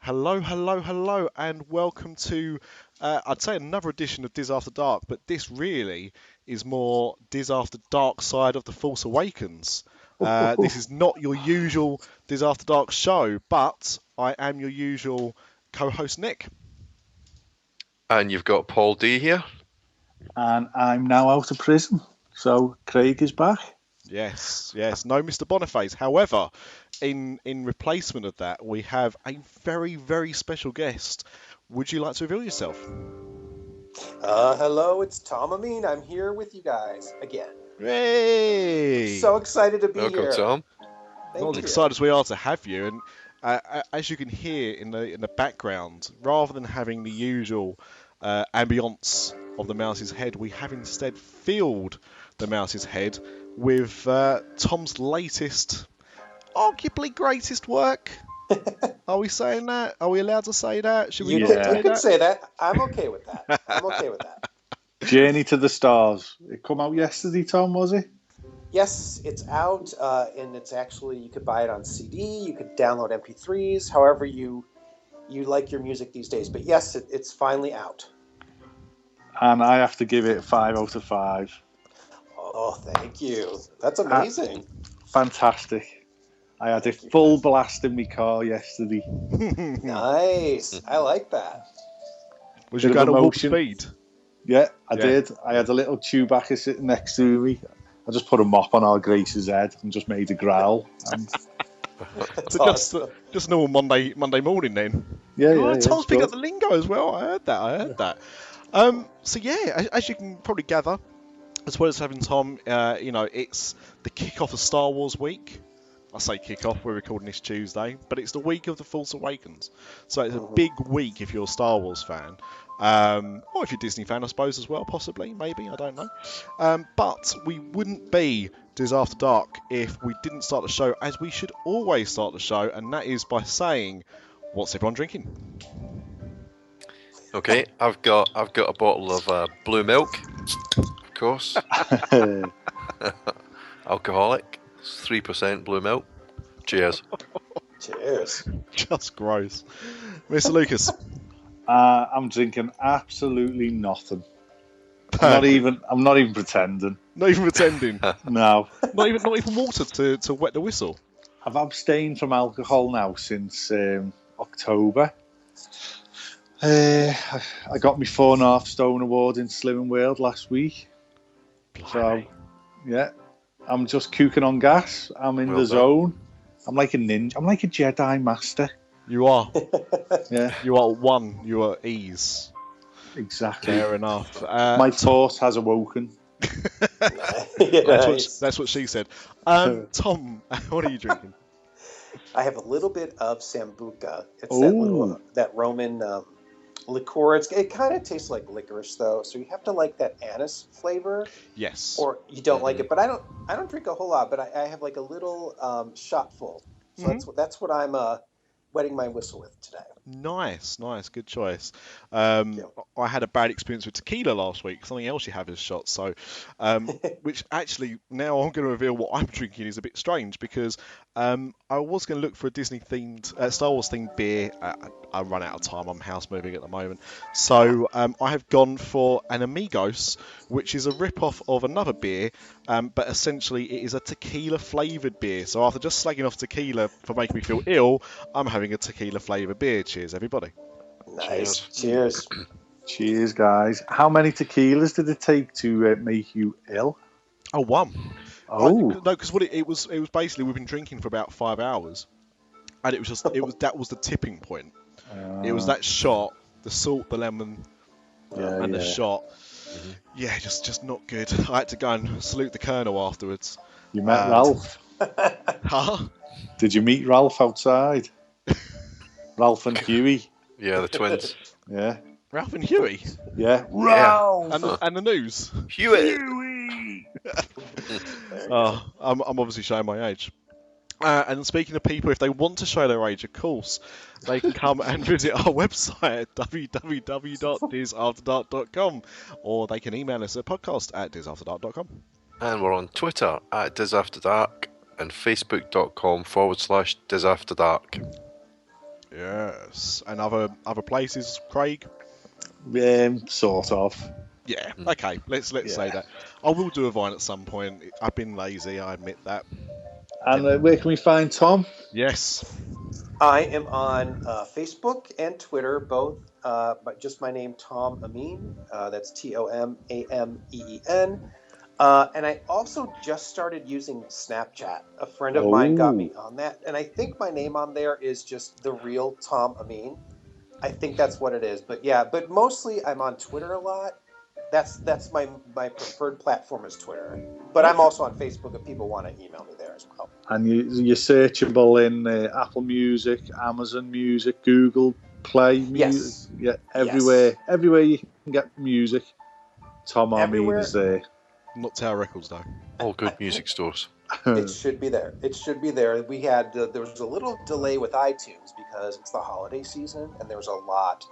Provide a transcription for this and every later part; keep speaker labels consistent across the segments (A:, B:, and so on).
A: Hello, hello, hello, and welcome to, I'd say another edition of Dis After Dark, but this really is more Dis After Dark side of the Force Awakens. This is not your usual Dis After Dark show, but I am your usual co-host, Nick.
B: And you've got Paul D here.
C: And I'm now out of prison, so Craig is back.
A: Yes, no Mr. Boniface. However, in replacement of that, we have a very, very special guest. Would you like to reveal yourself?
D: Hello, it's Tom Ameen. I'm here with you guys again.
A: Hey!
D: So excited to be
B: Welcome,
D: here.
B: Tom.
A: Not as excited as we are to have you, and as you can hear in the background, rather than having the usual ambience of the mouse's head, we have instead filled the mouse's head with Tom's latest, arguably greatest work. Are we saying that? Are we allowed to say that? Should we
D: You can say that. I'm okay with that.
C: Journey to the Stars. It come out yesterday, Tom, was it?
D: Yes, it's out, and it's actually, you could buy it on CD, you could download MP3s, however you like your music these days. But yes, it's finally out.
C: And I have to give it 5 out of 5.
D: Oh, thank you. That's amazing.
C: Fantastic. I had a full blast in my car yesterday.
D: Nice. I like that.
A: Was you going at warp speed?
C: Yeah, I did. I had a little Chewbacca sitting next to me. I just put a mop on our Grace's head and just made a growl. And...
A: so just normal Monday morning then.
C: Yeah.
A: Tom's picking up the lingo as well. I heard that. So yeah, as you can probably gather, as well as having Tom, it's the kick-off of Star Wars week. I say kick-off, we're recording this Tuesday, but it's the week of the Force Awakens. So it's a big week if you're a Star Wars fan. Or if you're a Disney fan, I suppose, as well, possibly, maybe, I don't know. But we wouldn't be Dis After Dark if we didn't start the show as we should always start the show, and that is by saying, what's everyone drinking?
B: Okay, I've got a bottle of blue milk, of course. Alcoholic, 3% blue milk. Cheers.
D: Cheers.
A: Just gross. Mr. Lucas.
C: I'm drinking absolutely nothing. I'm not even pretending.
A: Not even pretending.
C: No.
A: Not even water to wet the whistle.
C: I've abstained from alcohol now since October. I got my 4.5 stone award in Slimming World last week.
A: Blimey.
C: So, yeah, I'm just cooking on gas. I'm in the zone. I'm like a ninja. I'm like a Jedi master.
A: You are.
C: Yeah.
A: You are one. You are ease.
C: Exactly.
A: Fair enough.
C: My force has awoken.
A: That's what she said. Tom, what are you drinking?
D: I have a little bit of Sambuca. It's that Roman liqueur. It kind of tastes like licorice, though, so you have to like that anise flavor.
A: Yes.
D: Or you don't like it, but I don't drink a whole lot, but I have like a little shot full. So that's what I'm wetting my whistle with today.
A: Nice, good choice. I had a bad experience with tequila last week. Something else you have is shots. So, which actually now I'm going to reveal what I'm drinking is a bit strange because I was going to look for a Disney themed, Star Wars themed beer. I run out of time. I'm house moving at the moment, so I have gone for an Amigos, which is a rip-off of another beer, but essentially it is a tequila flavoured beer. So after just slagging off tequila for making me feel ill, I'm having a tequila flavoured beer. Cheers, everybody.
D: Nice. Cheers.
C: Cheers, guys. How many tequilas did it take to make you ill?
A: Oh, one.
C: Oh.
A: No, because it was basically we've been drinking for about 5 hours, and that was the tipping point. It was that shot, the salt, the lemon, and the shot. Mm-hmm. Yeah, just not good. I had to go and salute the Colonel afterwards.
C: You met Ralph?
A: Huh?
C: Did you meet Ralph outside? Ralph and Huey.
B: Yeah, the twins.
C: Yeah.
A: Ralph and Huey?
C: Yeah.
A: Ralph! And the news.
B: Huey!
A: I'm obviously showing my age. And speaking of people, if they want to show their age, of course, they can come and visit our website at www.disafterdark.com, or they can email us at podcast@disafterdark.com.
B: And we're on Twitter at DisAfterDark and Facebook.com/DisAfterDark.
A: Yes. And other places, Craig?
C: Sort of.
A: Yeah. Okay. Let's say that. I will do a Vine at some point. I've been lazy. I admit that.
C: And where can we find Tom?
A: Yes.
D: I am on Facebook and Twitter, both, but just my name, Tom Ameen. That's TOMAMEEN. And I also just started using Snapchat. A friend of mine got me on that, and I think my name on there is just the real Tom Ameen. I think that's what it is. But yeah, but mostly I'm on Twitter a lot. That's my preferred platform is Twitter. But I'm also on Facebook if people want to email me there as well.
C: And you're searchable in Apple Music, Amazon Music, Google Play Music.
D: Yes.
C: Yeah, everywhere.
D: Yes.
C: Everywhere you can get music, Tom Ameen is there.
A: Not Tower Records, though.
B: All good music stores.
D: It should be there. It should be there. We had there was a little delay with iTunes because it's the holiday season, and there was a lot,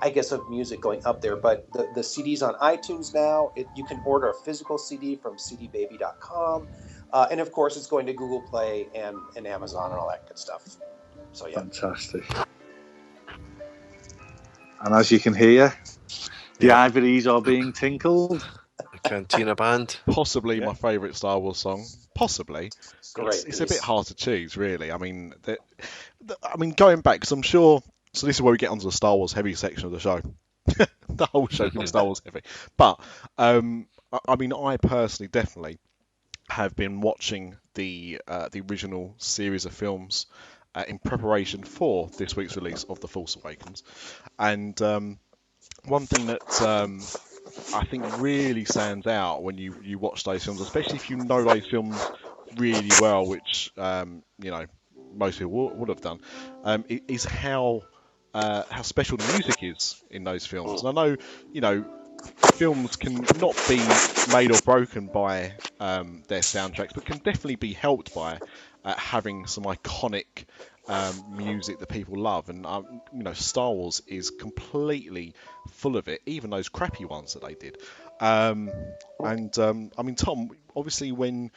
D: I guess, of music going up there. But the CD's on iTunes now. You can order a physical CD from cdbaby.com, and of course, it's going to Google Play and Amazon and all that good stuff. So yeah,
C: fantastic. And as you can hear, the ivories are being tinkled.
B: The Cantina Band.
A: Possibly my favourite Star Wars song. Possibly.
D: Great.
A: It's a bit hard to choose, really. I mean, going back, because I'm sure. So this is where we get onto the Star Wars heavy section of the show. The whole show can be Star Wars heavy. But I mean, I personally definitely have been watching the original series of films in preparation for this week's release of The Force Awakens, and one thing that I think really stands out when you watch those films, especially if you know those films really well, which most people would have done, is how special the music is in those films. And I know, films can not be made or broken by their soundtracks, but can definitely be helped by having some iconic music that people love. And Star Wars is completely full of it, even those crappy ones that they did. I mean, Tom, obviously when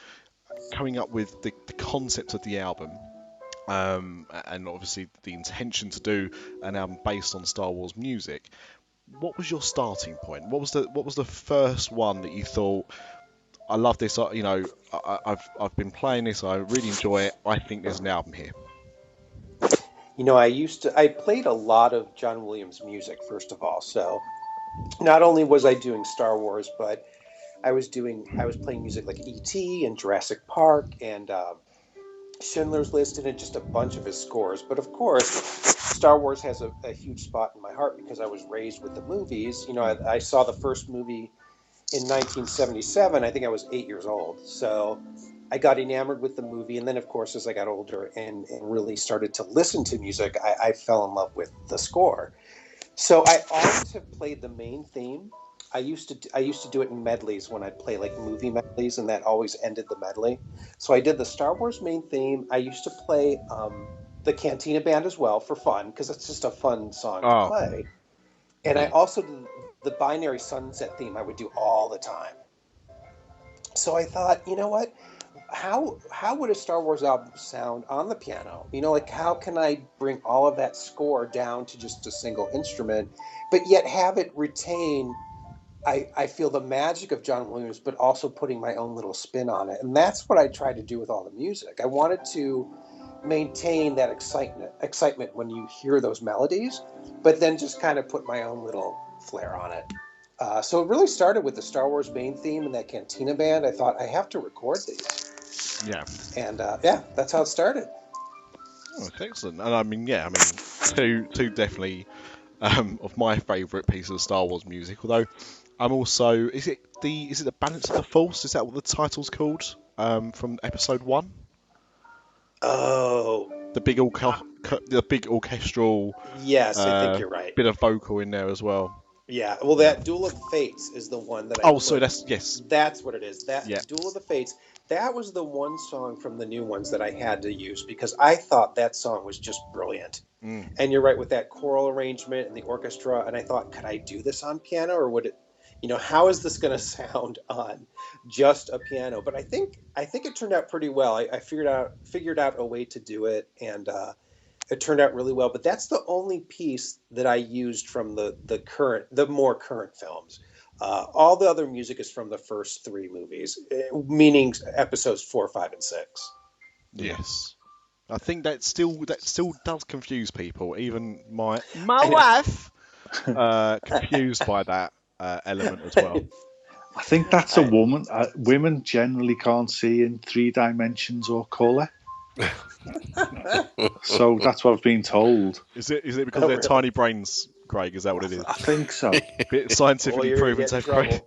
A: coming up with the concept of the album, and obviously the intention to do an album based on Star Wars music, what was your starting point? What was the first one that you thought, I love this, I've been playing this, I really enjoy it, I think there's an album here?
D: I played a lot of John Williams music, first of all. So not only was I doing Star Wars, but I was playing music like E.T. and Jurassic Park and Schindler's List, and just a bunch of his scores. But of course, Star Wars has a huge spot in my heart because I was raised with the movies. I saw the first movie in 1977. I think I was 8 years old. So I got enamored with the movie. And then, of course, as I got older and really started to listen to music, I fell in love with the score. So I always have played the main theme. I used to do it in medleys when I'd play like movie medleys, and that always ended the medley. So I did the Star Wars main theme. I used to play the Cantina Band as well for fun, because it's just a fun song to play. And I also did the Binary Sunset theme. I would do all the time. So I thought, you know what? How would a Star Wars album sound on the piano? How can I bring all of that score down to just a single instrument, but yet have it retain, I feel, the magic of John Williams, but also putting my own little spin on it. And that's what I tried to do with all the music. I wanted to maintain that excitement when you hear those melodies, but then just kind of put my own little flair on it. So it really started with the Star Wars main theme and that Cantina Band. I thought, I have to record these.
A: Yeah.
D: And that's how it started.
A: Oh, excellent. And two definitely of my favourite pieces of Star Wars music. Although I'm also, is it the Balance of the Force? Is that what the title's called? From episode 1.
D: Oh.
A: The big orchestral.
D: Yes, I think you're right.
A: Bit of vocal in there as well.
D: Yeah. Well, that Duel of the Fates is the one that I.
A: Oh, so that's
D: what it is. Duel of the Fates. That was the one song from the new ones that I had to use because I thought that song was just brilliant. And you're right with that choral arrangement and the orchestra. And I thought, could I do this on piano, or would it? How is this going to sound on just a piano? But I think it turned out pretty well. I figured out a way to do it, and It turned out really well, but that's the only piece that I used from the more current films. All the other music is from the first 3 movies, meaning episodes 4, 5, and 6.
A: Yes. I think that still does confuse people. Even my wife confused by that element as well.
C: I think that's a woman. Women generally can't see in 3 dimensions or colour. So that's what I've been told.
A: Is it because they're tiny brains, Craig? Is that what it is?
C: I think so.
A: Bit scientifically proven to Craig.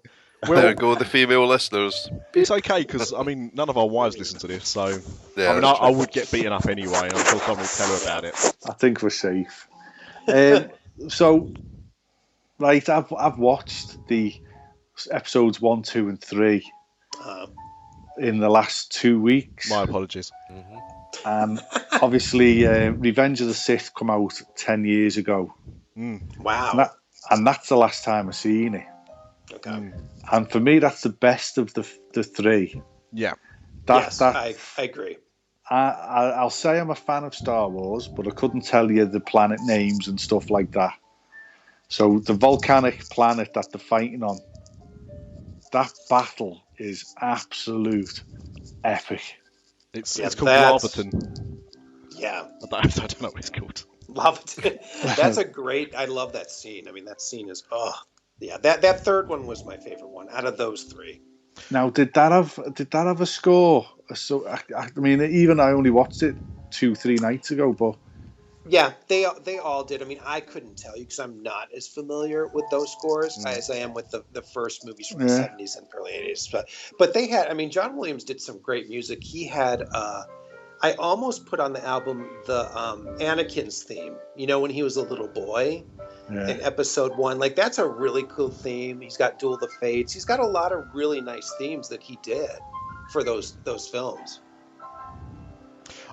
B: Well, there go the female listeners.
A: It's okay because none of our wives listen to this, so
B: Yeah,
A: I would get beaten up anyway, and I'm sure someone will tell her about it.
C: I think we're safe. So, right, I've watched the episodes 1, 2, and 3 in the last 2 weeks.
A: My apologies.
C: And obviously, Revenge of the Sith come out 10 years ago.
D: Wow.
C: And that's the last time I've seen it.
D: Okay.
C: And for me, that's the best of the 3.
A: Yeah.
D: I agree.
C: I'll say I'm a fan of Star Wars, but I couldn't tell you the planet names and stuff like that. So the volcanic planet that they're fighting on, that battle is absolute epic.
A: It's called Larviton.
D: Yeah.
A: I don't know what it's called.
D: Larviton. That's a great. I love that scene. I mean, that scene is. Yeah. That third one was my favorite one out of those 3.
C: Now, did that have a score? So I mean, even I only watched it 2-3 nights ago, but
D: yeah, they all did. I mean, I couldn't tell you because I'm not as familiar with those scores as I am with the first movies from the 70s and early 80s. But they had. I mean, John Williams did some great music. He had. I almost put on the album the Anakin's theme. You know, when he was a little boy. In episode 1, like that's a really cool theme. He's got Duel of the Fates. He's got a lot of really nice themes that he did for those films.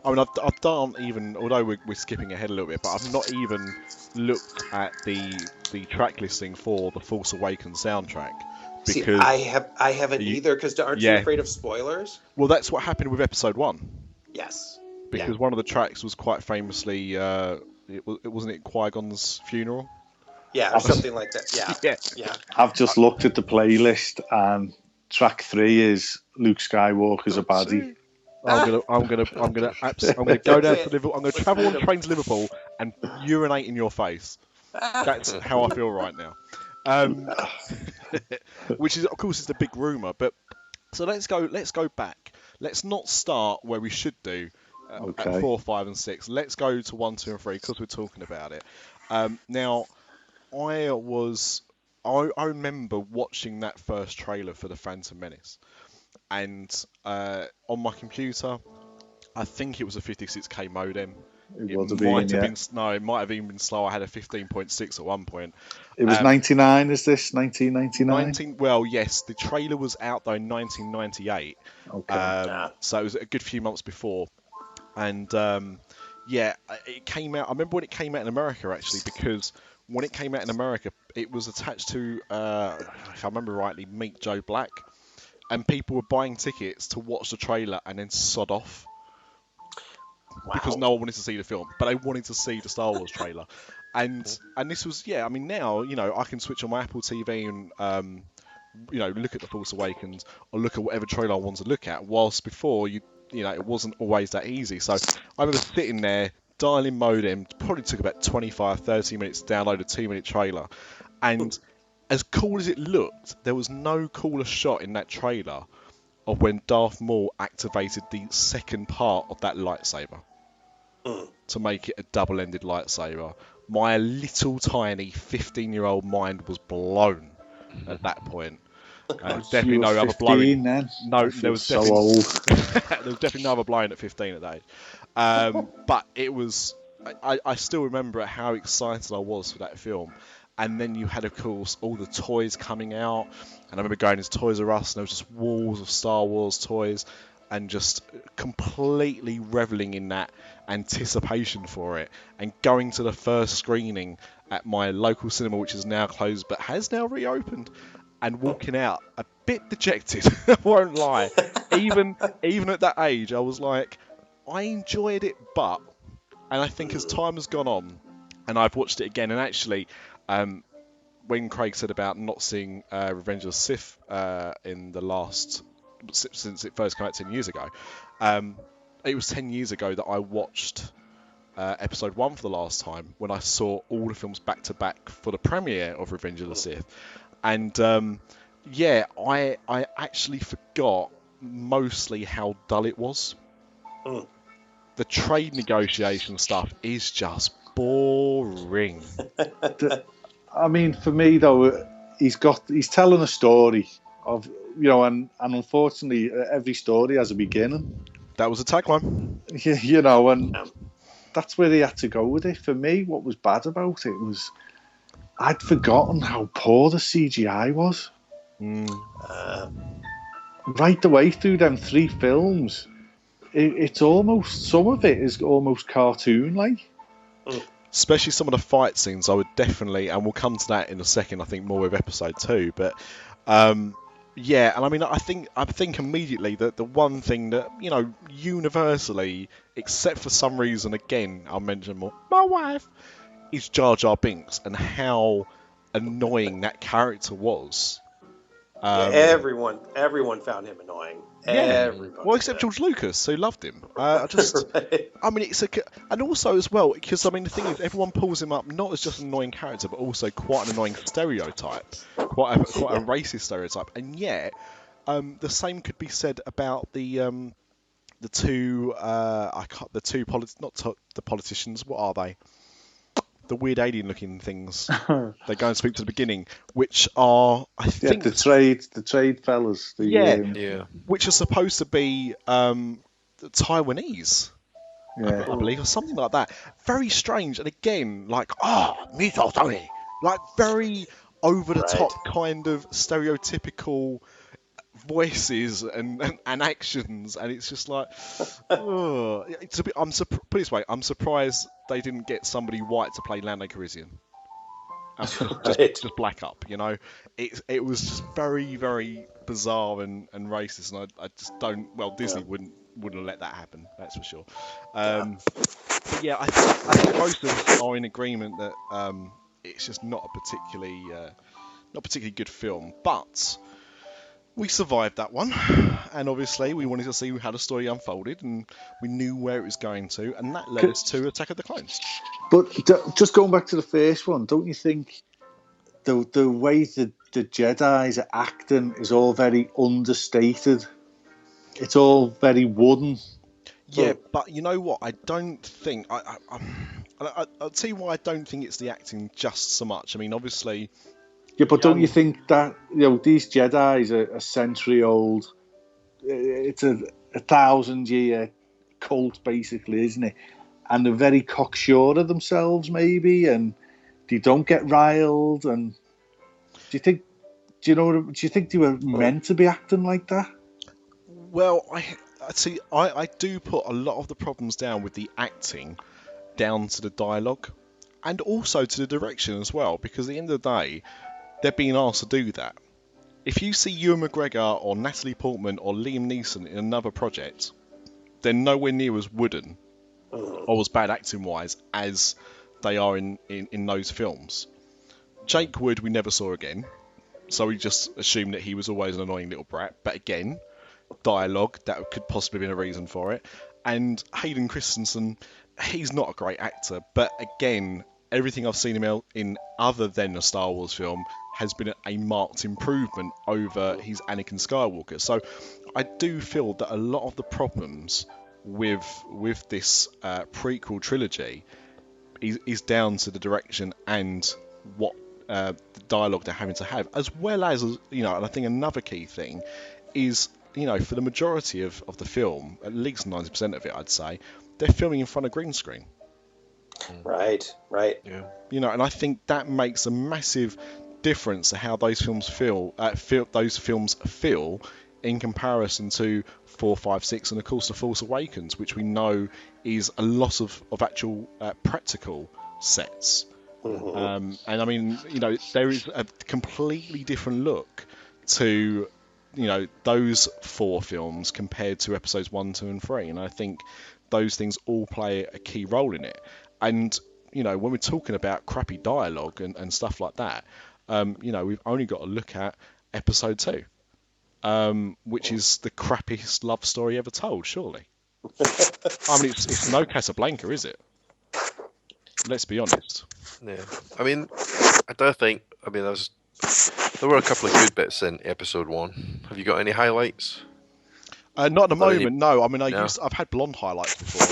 A: I mean, I've done even, although we're skipping ahead a little bit, but I've not even looked at the track listing for the Force Awakens soundtrack. Because
D: see, I haven't either. Because aren't you afraid of spoilers?
A: Well, that's what happened with episode 1.
D: Yes.
A: Because one of the tracks was quite famously, wasn't it Qui-Gon's funeral?
D: Yeah, or something like that. Yeah.
C: I've just looked at the playlist, and track 3 is Luke Skywalker's a baddie.
A: I'm gonna go down to Liverpool. I'm gonna travel on train to Liverpool and urinate in your face. That's how I feel right now. Which is, of course, is the big rumor. But so let's go back. Let's not start where we should do at 4, 5, and 6. Let's go to 1, 2, and 3 because we're talking about it. Now. I remember watching that first trailer for The Phantom Menace, and on my computer, I think it was a 56k modem. It might have even been slow. I had a 15.6 at one point.
C: It was 99. Is this 1999?
A: Well, yes. The trailer was out though in 1998. Okay. So it was a good few months before, and it came out. I remember when it came out in America actually, because when it came out in America, it was attached to, if I remember rightly, Meet Joe Black. And people were buying tickets to watch the trailer and then sod off. Wow. Because no one wanted to see the film, but they wanted to see the Star Wars trailer. And this was, I mean, now, I can switch on my Apple TV and, look at The Force Awakens or look at whatever trailer I want to look at. Whilst before, it wasn't always that easy. So I remember sitting there, dialing modem, probably took about 25, 30 minutes to download a 2-minute trailer. And as cool as it looked, there was no cooler shot in that trailer of when Darth Maul activated the second part of that lightsaber to make it a double-ended lightsaber. My little tiny 15-year-old mind was blown at that point. Definitely no other blowing. Then? No, there was definitely so old. There was definitely no other blowing at 15 at that age. But it was. I still remember how excited I was for that film. And then you had, of course, all the toys coming out. And I remember going to Toys R Us, and there was just walls of Star Wars toys, and just completely reveling in that anticipation for it. And going to the first screening at my local cinema, which is now closed but has now reopened. And walking out a bit dejected, I won't lie. Even at that age, I was like, I enjoyed it, but And I think as time has gone on, and I've watched it again, and actually, when Craig said about not seeing Revenge of the Sith in the last, since it first came out 10 years ago, it was 10 years ago that I watched episode 1 for the last time, when I saw all the films back to back for the premiere of Revenge of the Sith. And I actually forgot mostly how dull it was. The trade negotiation stuff is just boring.
C: I mean, for me though, he's telling a story of, and unfortunately every story has a beginning.
A: That was a tagline.
C: And that's where they had to go with it. For me, what was bad about it was I'd forgotten how poor the CGI was. Right the way through them 3 films, it's almost, some of it is almost cartoon-like.
A: Especially some of the fight scenes, I would definitely, and we'll come to that in a second, I think more with episode 2, but and I mean, I think immediately that the one thing that, universally, except for some reason, again, I'll mention more, my wife, is Jar Jar Binks, and how annoying that character was.
D: Everyone found him annoying.
A: Well, except George Lucas, who loved him.
D: Right.
A: I mean, and also as well, because I mean, the thing is, everyone pulls him up not as just an annoying character, but also quite an annoying stereotype, quite a racist stereotype. And yet, the same could be said about the two politicians. What are they? The weird alien-looking things. They go and speak to the beginning, which are, I think,
C: the trade fellas.
A: Which are supposed to be Taiwanese, I believe, or something like that. Very strange, and again, like, me Tony, like very over the top kind of stereotypical voices and actions, and it's just like, put it this way, I'm surprised they didn't get somebody white to play Lando Calrissian. Just black up, it was just very, very bizarre and racist, and I just don't. Well, Disney wouldn't have let that happen. That's for sure. But yeah, I think most of us are in agreement that it's just not a particularly good film, but we survived that one, and obviously we wanted to see how the story unfolded, and we knew where it was going to, and that led us to Attack of the Clones.
C: But just going back to the first one, don't you think the way the Jedis are acting is all very understated? It's all very wooden.
A: Yeah, but you know what? I don't think... I'll tell you why I don't think it's the acting just so much. I mean, obviously...
C: Yeah, but don't you think that, these Jedis are a century old? It's a 1,000-year cult, basically, isn't it? And they're very cocksure of themselves, maybe, and they don't get riled. And do you think they were meant to be acting like that?
A: Well, I do put a lot of the problems down with the acting down to the dialogue, and also to the direction as well, because at the end of the day, they're being asked to do that. If you see Ewan McGregor or Natalie Portman or Liam Neeson in another project, they're nowhere near as wooden or as bad acting wise as they are in those films. Jake Wood we never saw again, so we just assumed that he was always an annoying little brat. But again, dialogue, that could possibly have been a reason for it. And Hayden Christensen, he's not a great actor, but again, everything I've seen him in other than a Star Wars film has been a marked improvement over his Anakin Skywalker. So I do feel that a lot of the problems with this prequel trilogy is down to the direction and what the dialogue they're having to have, as well as, and I think another key thing is, for the majority of the film, at least 90% of it, I'd say, they're filming in front of green screen.
D: Right.
A: Yeah. And I think that makes a massive difference to how those films feel in comparison to 4, 5, 6, and of course The Force Awakens, which we know is a lot of actual practical sets. And I mean, there is a completely different look to those 4 films compared to episodes 1, 2, and 3, and I think those things all play a key role in it. And when we're talking about crappy dialogue and stuff like that, we've only got to look at episode 2, which is the crappiest love story ever told, surely. I mean, it's no Casablanca, is it? Let's be honest.
B: Yeah. I mean, I don't think. I mean, there were a couple of good bits in episode 1. Have you got any highlights?
A: Not at the moment, no. I mean, I've had blonde highlights before.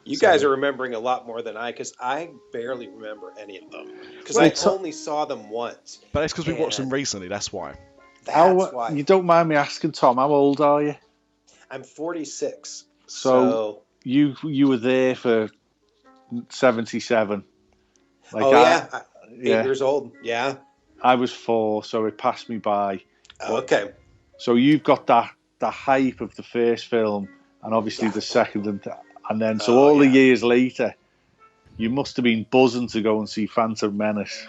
D: You guys are remembering a lot more than I, because I barely remember any of them. Because I only saw them once.
A: But that's because we watched them recently, that's why.
D: That's why.
C: You don't mind me asking, Tom, how old are you?
D: I'm 46.
C: So you were there for 77. Like
D: 8 years old. Yeah.
C: I was 4, so it passed me by.
D: Okay.
C: So you've got the hype of the first film, and obviously the second, and then all the years later, you must have been buzzing to go and see Phantom Menace.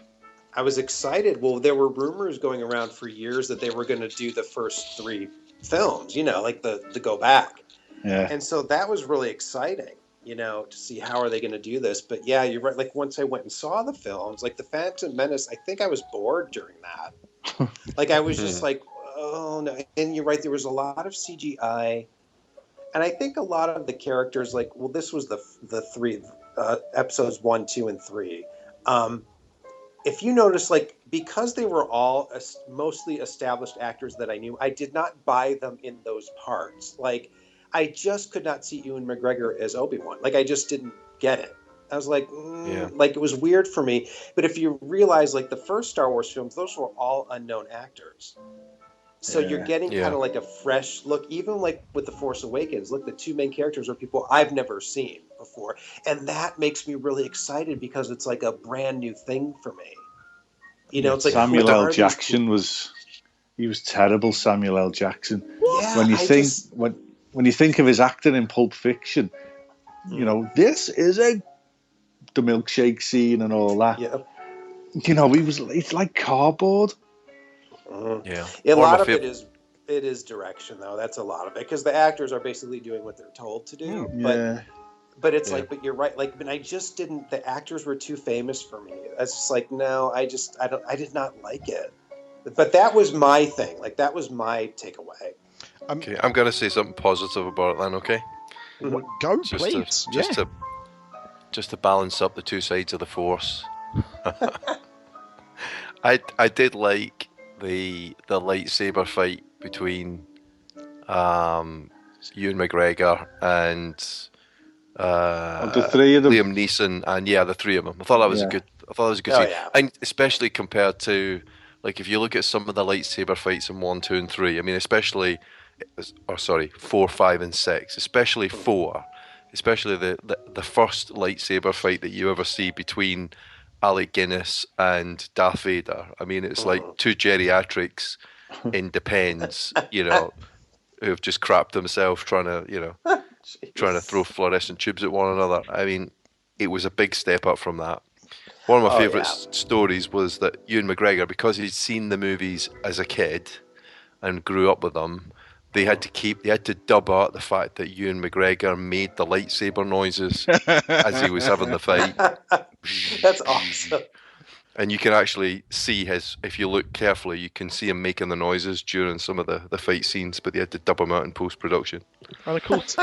D: I was excited. Well, there were rumors going around for years that they were going to do the first 3 films, like the go back.
C: Yeah.
D: And so that was really exciting, to see how are they going to do this. But yeah, you're right. Like once I went and saw the films, like the Phantom Menace, I think I was bored during that. Like I was just like, oh no. And you're right. There was a lot of CGI. And I think a lot of the characters, this was the 3 episodes 1, 2, and 3. If you notice, because they were all mostly established actors that I knew, I did not buy them in those parts. I just could not see Ewan McGregor as Obi-Wan. I just didn't get it. I was like, it was weird for me. But if you realize, the first Star Wars films, those were all unknown actors. So you're getting kind of a fresh look, even with The Force Awakens. Look, the 2 main characters are people I've never seen before. And that makes me really excited because it's a brand new thing for me. It's
C: Samuel L. Jackson was terrible, Samuel L. Jackson.
D: Yeah,
C: when you think of his acting in Pulp Fiction, this is the milkshake scene and all that.
D: Yeah.
C: It's like cardboard.
B: Yeah.
D: A lot of it is direction, though. That's a lot of it, because the actors are basically doing what they're told to do. But it's but you're right. But I just didn't. The actors were too famous for me. It's just no. I did not like it. But that was my thing. That was my takeaway.
B: Okay, I'm going to say something positive about it then. Okay.
A: Go, please.
B: Just to balance up the 2 sides of the Force. I did like the lightsaber fight between Ewan McGregor and
C: the 3 of them.
B: Liam Neeson, and the 3 of them. I thought that was a good. I thought it was a good scene, and especially compared to if you look at some of the lightsaber fights in 1, 2, and 3. I mean, especially, 4, 5, and 6. Especially 4. Especially the first lightsaber fight that you ever see between Alec Guinness and Darth Vader. I mean, it's like 2 geriatrics in Depends, who've just crapped themselves trying to throw fluorescent tubes at one another. I mean, it was a big step up from that. One of my favourite stories was that Ewan McGregor, because he'd seen the movies as a kid and grew up with them, they had to dub out the fact that Ewan McGregor made the lightsaber noises as he was having the fight.
D: That's awesome.
B: And you can actually see if you look carefully, you can see him making the noises during some of the fight scenes, but they had to dub them out in post-production.
A: And of course,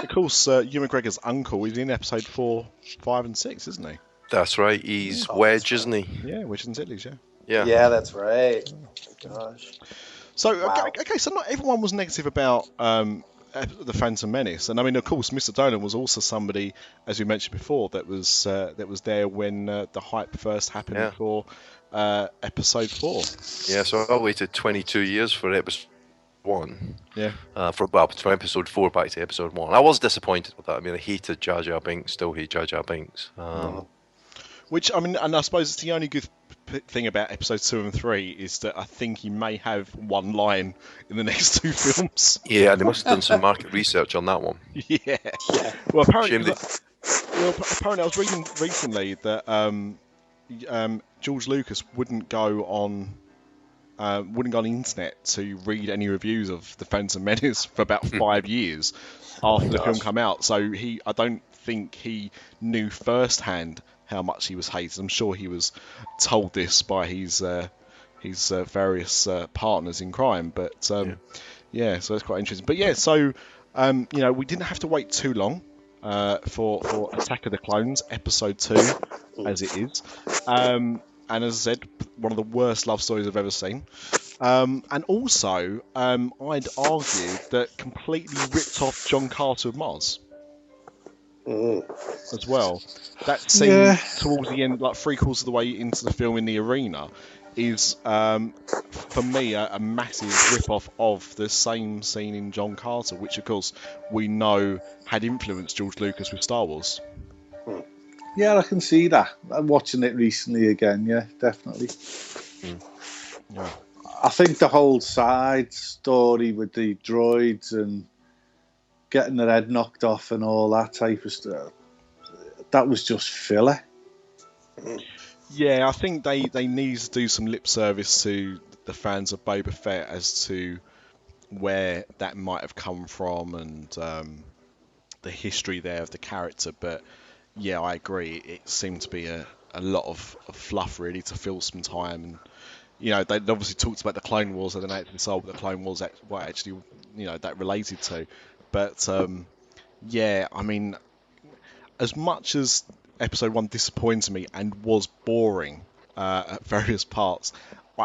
A: Ewan McGregor's uncle is in episode 4, 5, and 6, isn't he?
B: That's right. He's Wedge, isn't he?
A: Yeah, Wedge and Zillies,
D: Yeah, that's right. Oh, gosh.
A: So, okay, so not everyone was negative about the Phantom Menace, and I mean, of course, Mr. Dolan was also somebody, as we mentioned before, that was there when the hype first happened for episode 4.
B: Yeah, so I waited 22 years for episode 1.
A: Yeah.
B: From episode 4 back to episode 1. I was disappointed with that. I mean, I hated Jar Jar Binks, still hate Jar Jar Binks.
A: Which, I mean, and I suppose it's the only good thing about episodes 2 and 3 is that I think he may have one line in the next 2 films.
B: Yeah, they must have done some market research on that one.
A: Yeah. Well, apparently I was reading recently that George Lucas wouldn't go on wouldn't go on the internet to read any reviews of The Phantom Menace for about 5 years after the film came out. So I don't think he knew firsthand how much he was hated. I'm sure he was told this by his various partners in crime. But so it's quite interesting. But yeah, so we didn't have to wait too long for Attack of the Clones Episode 2, as it is. And as I said, one of the worst love stories I've ever seen. And also, I'd argue that completely ripped off John Carter of Mars as well. That scene towards the end, like 3/4 of the way into the film in the arena, is for me a massive rip-off of the same scene in John Carter, which of course we know had influenced George Lucas with Star Wars.
C: Yeah, I can see that. I'm watching it recently again, yeah, definitely.
A: Yeah.
C: I think the whole side story with the droids and getting their head knocked off and all that type of stuff, that was just filler.
A: Yeah, I think they need to do some lip service to the fans of Boba Fett as to where that might have come from and the history there of the character, but yeah, I agree. It seemed to be a lot of fluff, really, to fill some time. And, they obviously talked about the Clone Wars, and then actually saw what the Clone Wars that related to. But, I mean, as much as Episode 1 disappointed me and was boring at various parts,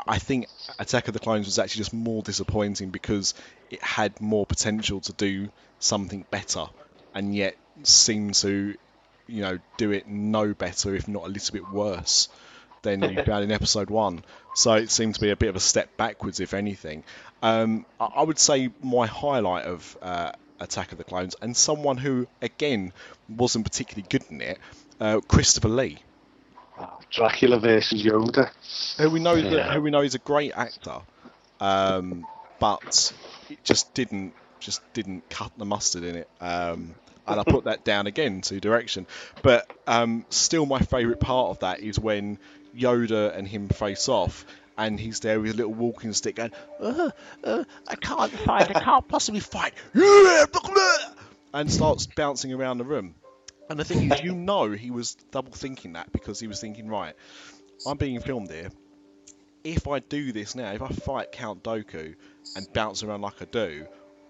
A: I think Attack of the Clones was actually just more disappointing because it had more potential to do something better, and yet seemed to do it no better, if not a little bit worse than you found in Episode 1. So it seemed to be a bit of a step backwards, if anything. I would say my highlight of Attack of the Clones, and someone who, again, wasn't particularly good in it, Christopher Lee.
C: Dracula versus Yoda.
A: Who we know is a great actor, but it just didn't cut the mustard in it. And I put that down again to direction. But still my favourite part of that is when Yoda and him face off, and he's there with a little walking stick going, I can't fight, I can't possibly fight, and starts bouncing around the room. And the thing is, he was double thinking that, because he was thinking, right, I'm being filmed here. If I do this now, if I fight Count Dooku and bounce around like I do,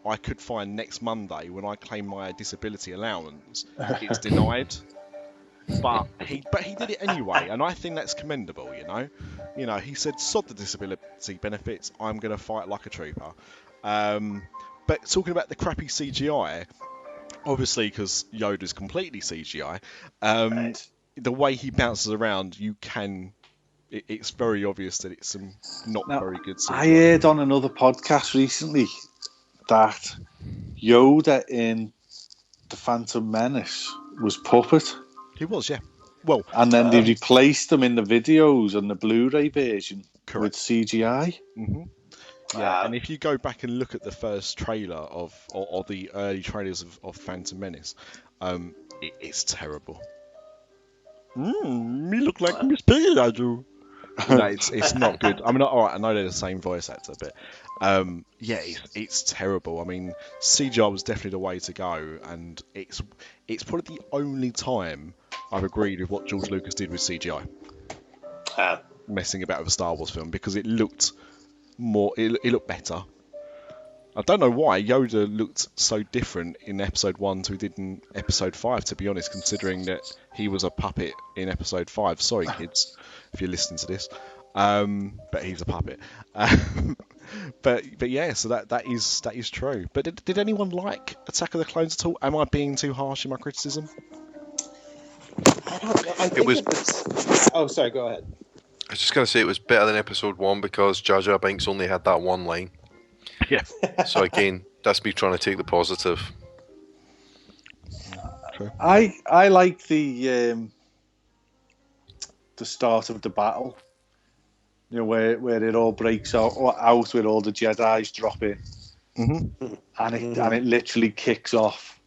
A: I could find next Monday, when I claim my disability allowance, it's denied. But he did it anyway, and I think that's commendable. He said, "Sod the disability benefits. I'm going to fight like a trooper." But talking about the crappy CGI, obviously because Yoda's completely CGI, the way he bounces around, it's very obvious that it's some not very good CGI.
C: I heard on another podcast recently that Yoda in The Phantom Menace was puppet.
A: He was, yeah. Well,
C: and then they replaced them in the videos and the Blu-ray version with CGI.
A: Mm-hmm. Yeah, and if you go back and look at the first trailer or the early trailers of Phantom Menace, it's terrible. Me look like Miss Piggy, I do. No, it's not good. I mean, all right, I know they're the same voice actor, but it's terrible. I mean, CGI was definitely the way to go, and it's probably the only time I've agreed with what George Lucas did with CGI, messing about with a Star Wars film, because it looked better. I don't know why Yoda looked so different in Episode 1 to he did in Episode 5, to be honest, considering that he was a puppet in Episode 5. Sorry, kids, if you're listening to this. But he's a puppet. But yeah, so that is true. But did anyone like Attack of the Clones at all? Am I being too harsh in my criticism?
D: I don't know. I think it was... Oh, sorry, go ahead.
B: I was just going to say it was better than Episode 1 because Jar Jar Binks only had that one line.
A: Yeah.
B: So again, that's me trying to take the positive.
A: True.
C: I like the start of the battle. Where it all breaks out with all the Jedi's drop in, and it literally kicks off,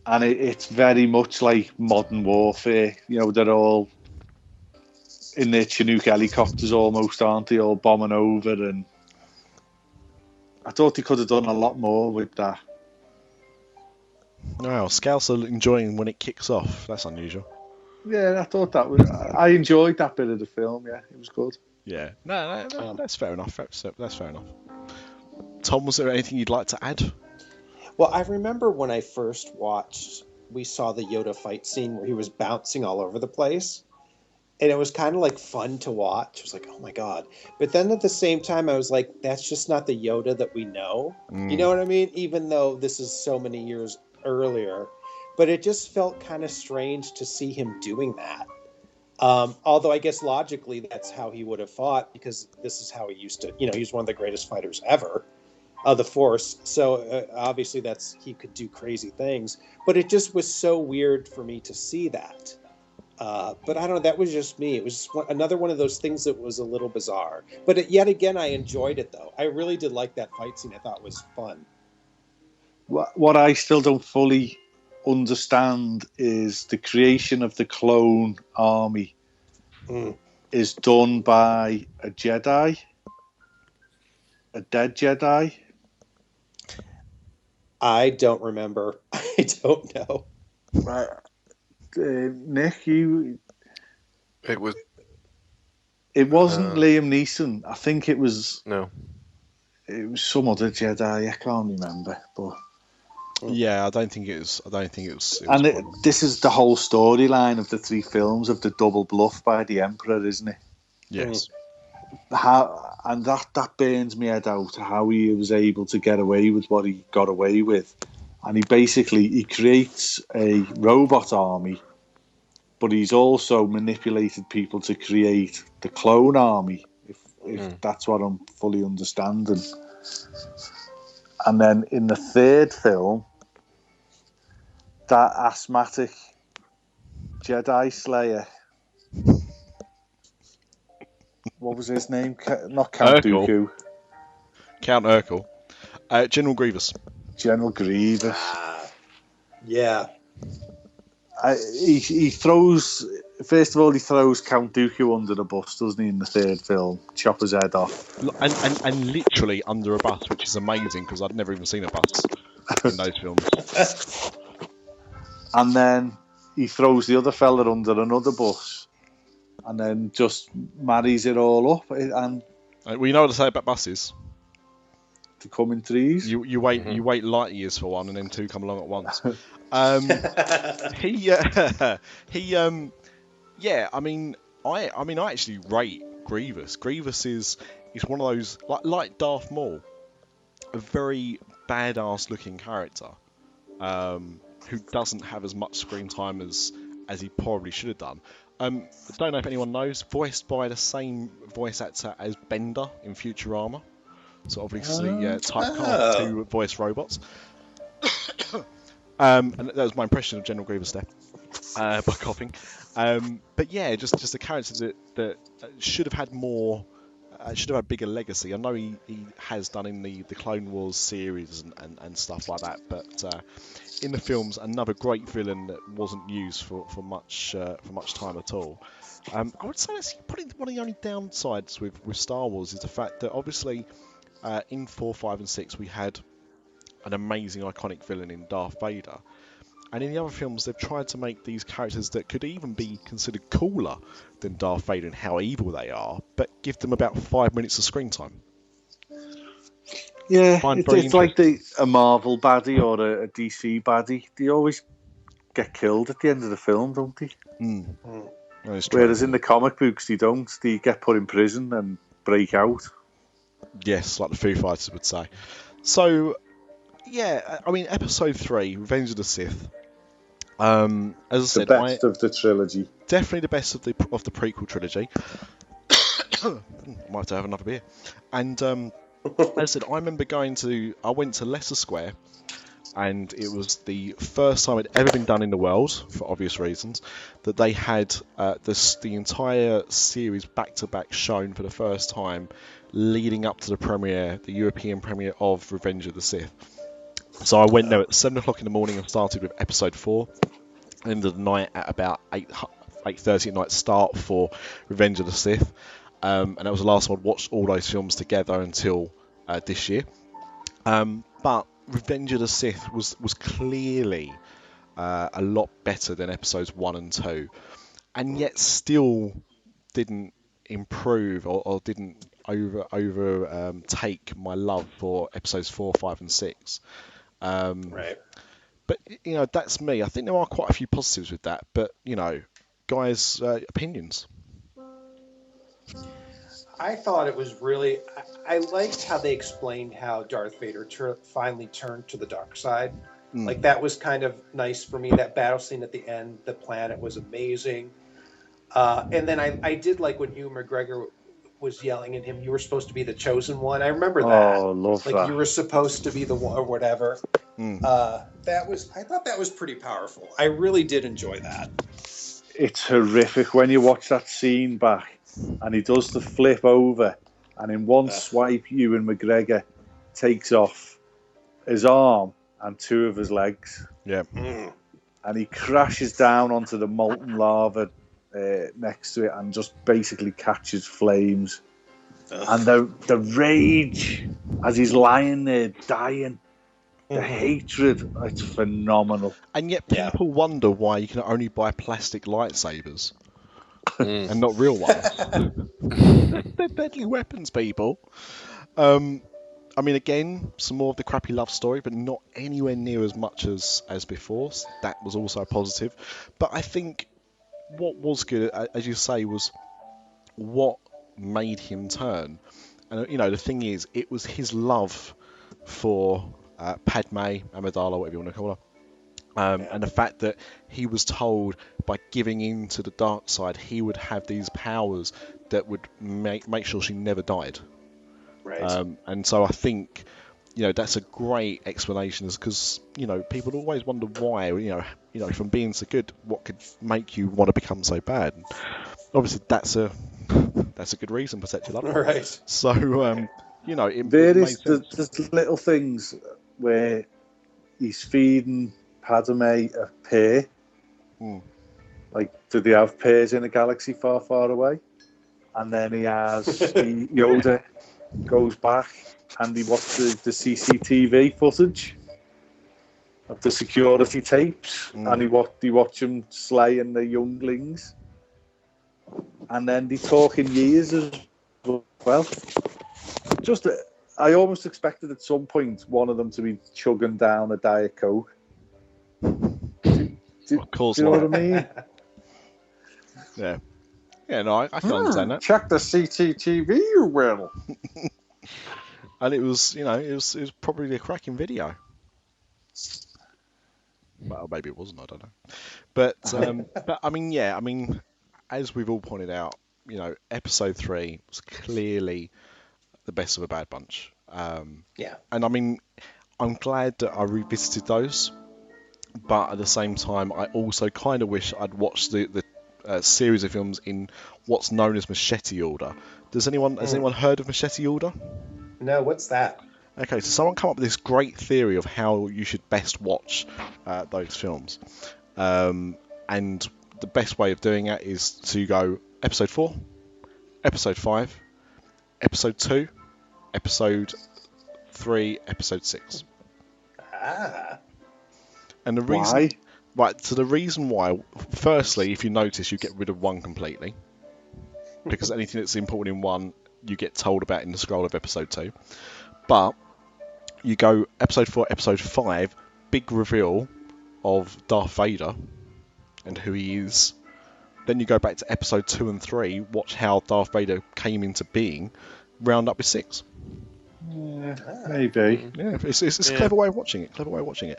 C: and it's very much like modern warfare. They're all in their Chinook helicopters almost, aren't they, all bombing over, and I thought he could have done a lot more with that.
A: Wow, Scouts are enjoying when it kicks off. That's unusual.
C: Yeah, I thought that was. I enjoyed that bit of the film. Yeah, it was good.
A: Yeah, no, that's fair enough. That's fair enough. Tom, was there anything you'd like to add?
D: Well, I remember when I first watched, we saw the Yoda fight scene where he was bouncing all over the place. And it was kind of like fun to watch. It was like, oh my God. But then at the same time, I was like, that's just not the Yoda that we know. You know what I mean? Even though this is so many years earlier. But it just felt kind of strange to see him doing that. Although I guess logically that's how he would have fought, because this is how he used to, he was one of the greatest fighters ever of the Force. So obviously he could do crazy things. But it just was so weird for me to see that. But I don't know, that was just me. It was just another one of those things that was a little bizarre. But yet again, I enjoyed it, though. I really did like that fight scene. I thought it was fun.
C: What I still don't fully understand is the creation of the clone army is done by a Jedi, a dead Jedi.
D: I don't remember. I don't know.
C: Right. Nick,
B: It was.
C: It wasn't Liam Neeson. I think it was.
B: No.
C: It was some other Jedi. I can't remember, but.
A: Yeah, I don't think it was.
C: And this is the whole storyline of the three films of the double bluff by the Emperor, isn't it?
A: Yes.
C: That burns me head out, how he was able to get away with what he got away with. And he creates a robot army, but he's also manipulated people to create the clone army, if that's what I'm fully understanding. And then in the third film, that asthmatic Jedi Slayer, what was his name? Not Count Dooku.
A: Count Urkel. General Grievous.
C: General Grievous.
D: Yeah.
C: He throws... First of all, he throws Count Dooku under the bus, doesn't he, in the third film? Chop his head off.
A: And literally under a bus, which is amazing, because I'd never even seen a bus in those films.
C: And then he throws the other fella under another bus, and then just marries it all up. And
A: we know what to say about buses.
C: To come in threes.
A: You wait light years for one, and then two come along at once. Yeah, I mean, I actually rate Grievous. Grievous is one of those like Darth Maul, a very badass looking character, who doesn't have as much screen time as he probably should have done. I don't know if anyone knows, voiced by the same voice actor as Bender in Futurama. So obviously typecast to voice robots. And that was my impression of General Grievous there, by coughing. But yeah, just a character that should have had more, should have had a bigger legacy. I know he has done in the Clone Wars series and stuff like that, but in the films, another great villain that wasn't used for much time at all. I would say that's probably one of the only downsides with Star Wars is the fact that obviously in 4, 5, and 6 we had an amazing iconic villain in Darth Vader. And in the other films, they've tried to make these characters that could even be considered cooler than Darth Vader and how evil they are, but give them about 5 minutes of screen time.
C: Yeah, it's like a Marvel baddie or a DC baddie. They always get killed at the end of the film, don't they? Whereas in the comic books, they don't. They get put in prison and break out.
A: Yes, like the Foo Fighters would say. So, yeah, I mean, Episode 3, Revenge of the Sith. As I said,
C: the best of the trilogy.
A: Definitely the best of the prequel trilogy. Might have to have another beer. And as I said, I remember I went to Leicester Square, and it was the first time it had ever been done in the world, for obvious reasons, that they had the entire series back-to-back shown for the first time, leading up to the European premiere of Revenge of the Sith. So I went there at 7 o'clock in the morning and started with Episode 4. Ended the night at about 8:30 at night start for Revenge of the Sith, and that was the last time I'd watched all those films together until this year. But Revenge of the Sith was clearly a lot better than episodes 1 and 2, and yet still didn't improve or didn't take my love for episodes 4, 5, and 6.
D: Right.
A: But that's me. I think there are quite a few positives with that. But guys, opinions.
D: I thought it was really. I liked how they explained how Darth Vader finally turned to the dark side. Like, that was kind of nice for me. That battle scene at the end, the planet was amazing. And then I did like when Ewan McGregor was yelling at him, you were supposed to be the chosen one. I remember that.
C: Oh, love that.
D: Like, you were supposed to be the one or whatever. I thought that was pretty powerful. I really did enjoy that.
C: It's horrific when you watch that scene back and he does the flip over, and in one swipe Ewan McGregor takes off his arm and 2 of his legs.
A: Yeah.
C: And he crashes down onto the molten lava next to it and just basically catches flames. And the rage as he's lying there dying, the hatred, it's phenomenal.
A: And yet people wonder why you can only buy plastic lightsabers and not real ones. They're deadly weapons, people. I mean, again, some more of the crappy love story, but not anywhere near as much as before. So that was also a positive. But I think what was good, as you say, was what made him turn. And the thing is, it was his love for Padme, Amidala, whatever you want to call her, and the fact that he was told by giving in to the dark side, he would have these powers that would make sure she never died.
D: Right.
A: And so I think, that's a great explanation, because people always wonder why, from being so good, what could make you want to become so bad? And obviously, that's a good reason for sexual love.
D: Right.
A: So,
C: there's little things where he's feeding Padme a pear. Like, do they have pears in a galaxy far, far away? And then he has Yoda goes back and he watches the CCTV footage of the security tapes, and he watch him slaying the younglings, and then they talk in years as well. Just, I almost expected at some point one of them to be chugging down a Diet Coke.
A: Of course,
C: do you know what I mean?
A: Yeah. Yeah, no, I can understand that.
C: Check the CCTV, you will.
A: And it was, it was probably a cracking video. Well, maybe it wasn't, I don't know. But I mean, as we've all pointed out, episode 3 was clearly the best of a bad bunch. And I mean, I'm glad that I revisited those, but at the same time, I also kind of wish I'd watched the series of films in what's known as machete order. Has anyone heard of machete order?
D: No, what's that?
A: Okay, so someone come up with this great theory of how you should best watch those films. And the best way of doing it is to go episode 4, episode 5, episode 2, episode 3, episode 6. And the reason...
C: Why?
A: Right, so the reason why, firstly, if you notice, you get rid of 1 completely. Because anything that's important in 1, you get told about in the scroll of episode 2. But you go episode 4, episode 5, big reveal of Darth Vader and who he is. Then you go back to episode 2 and 3, watch how Darth Vader came into being, round up with 6.
C: Maybe.
A: Yeah, it's a clever way of watching it.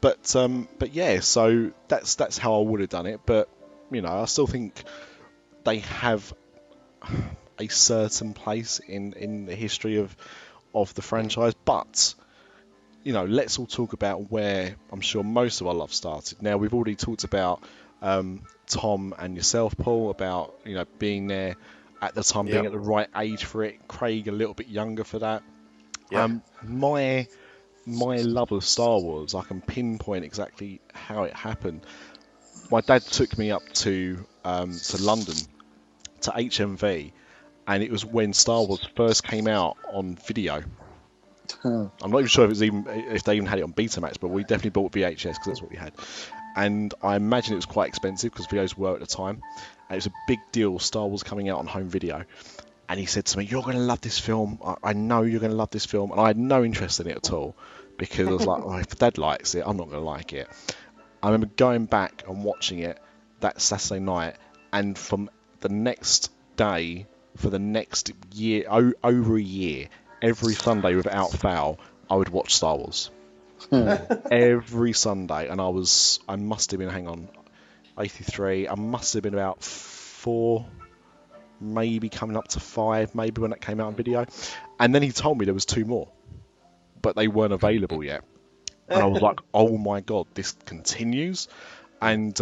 A: But yeah, so that's how I would have done it. But I still think they have a certain place in the history of the franchise. But let's all talk about where I'm sure most of our love started. Now, we've already talked about Tom and yourself, Paul, about being there at the time, being at the right age for it. Craig a little bit younger for that. My love of Star Wars, I can pinpoint exactly how it happened. my dad took me up to London, to HMV, and it was when Star Wars first came out on video. I'm not even sure if they even had it on Betamax, but we definitely bought VHS because that's what we had. And I imagine it was quite expensive because videos were at the time. And it was a big deal, Star Wars coming out on home video. And he said to me, "You're going to love this film. I know you're going to love this film." And I had no interest in it at all because I was like, "Oh, if Dad likes it, I'm not going to like it." I remember going back and watching it that Saturday night, and from the next day, for the next year, over a year, every Sunday without fail, I would watch Star Wars. Every Sunday. And I must have been, 83, I must have been about 4, maybe coming up to 5, maybe when that came out on video. And then he told me there was 2 more, but they weren't available yet. And I was like, oh my God, this continues. And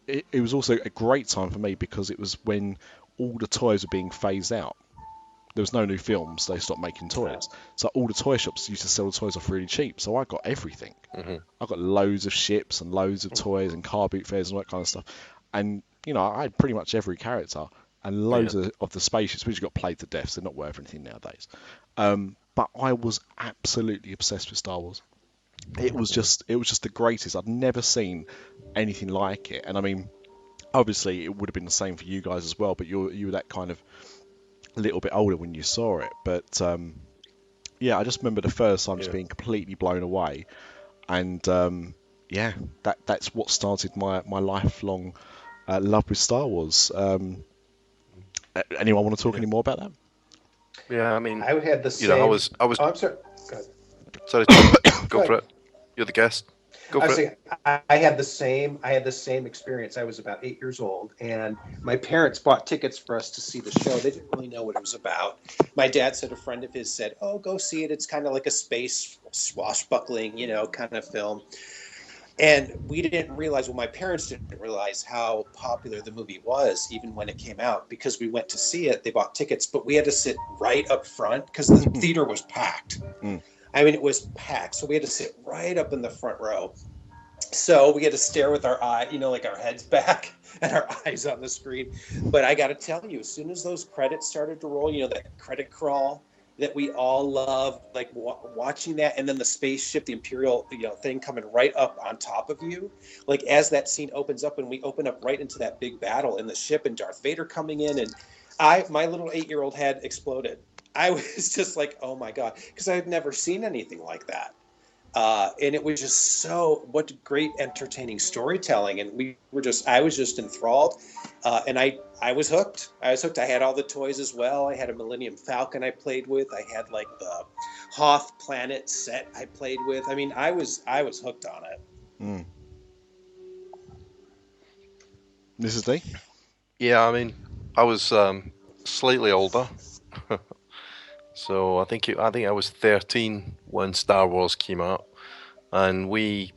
A: it was also a great time for me because it was when all the toys were being phased out. There was no new films, they stopped making toys. So all the toy shops used to sell the toys off really cheap. So I got everything. I got loads of ships and loads of toys and car boot fairs and all that kind of stuff. And, I had pretty much every character and loads of the spaceships, which got played to death, so they're not worth anything nowadays. But I was absolutely obsessed with Star Wars. It was just the greatest. I'd never seen anything like it. And I mean, obviously it would have been the same for you guys as well, but you were that kind of a little bit older when you saw it. But I just remember the first time just being completely blown away. And that's what started my lifelong love with Star Wars. Anyone want to talk any more about that?
B: Yeah, I mean,
D: I had the same.
B: I was.
D: Oh, I'm sorry. Go ahead.
B: Sorry, go for it. You're the guest. Go for it.
D: I had the same experience. I was about 8 years old, and my parents bought tickets for us to see the show. They didn't really know what it was about. My dad said a friend of his said, "Oh, go see it. It's kind of like a space swashbuckling, kind of film." And we didn't realize, my parents didn't realize how popular the movie was, even when it came out, because we went to see it. They bought tickets, but we had to sit right up front because the theater was packed. I mean, it was packed. So we had to sit right up in the front row. So we had to stare with our eye, like our heads back and our eyes on the screen. But I got to tell you, as soon as those credits started to roll, that credit crawl that we all love, like watching that, and then the spaceship, the Imperial, thing coming right up on top of you, like as that scene opens up and we open up right into that big battle in the ship and Darth Vader coming in, and my little 8-year-old head exploded. I was just like, oh my God, because I had never seen anything like that. And it was just what great entertaining storytelling. And I was just enthralled. And I was hooked. I had all the toys as well. I had a Millennium Falcon I played with. I had like the Hoth planet set I played with. I mean, I was hooked on it.
A: Mrs. D?
B: Yeah, I mean, I was slightly older. So I think I was 13 when Star Wars came out, and my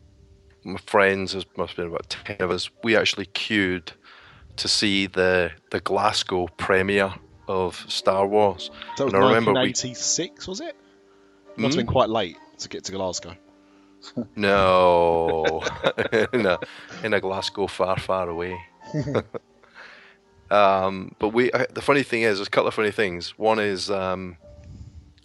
B: friends, there must have been about 10 of us, we actually queued to see the Glasgow premiere of Star Wars.
A: That was 1986, was it? It must have been quite late to get to Glasgow.
B: No, in a Glasgow far, far away. But the funny thing is, there's a couple of funny things. One is,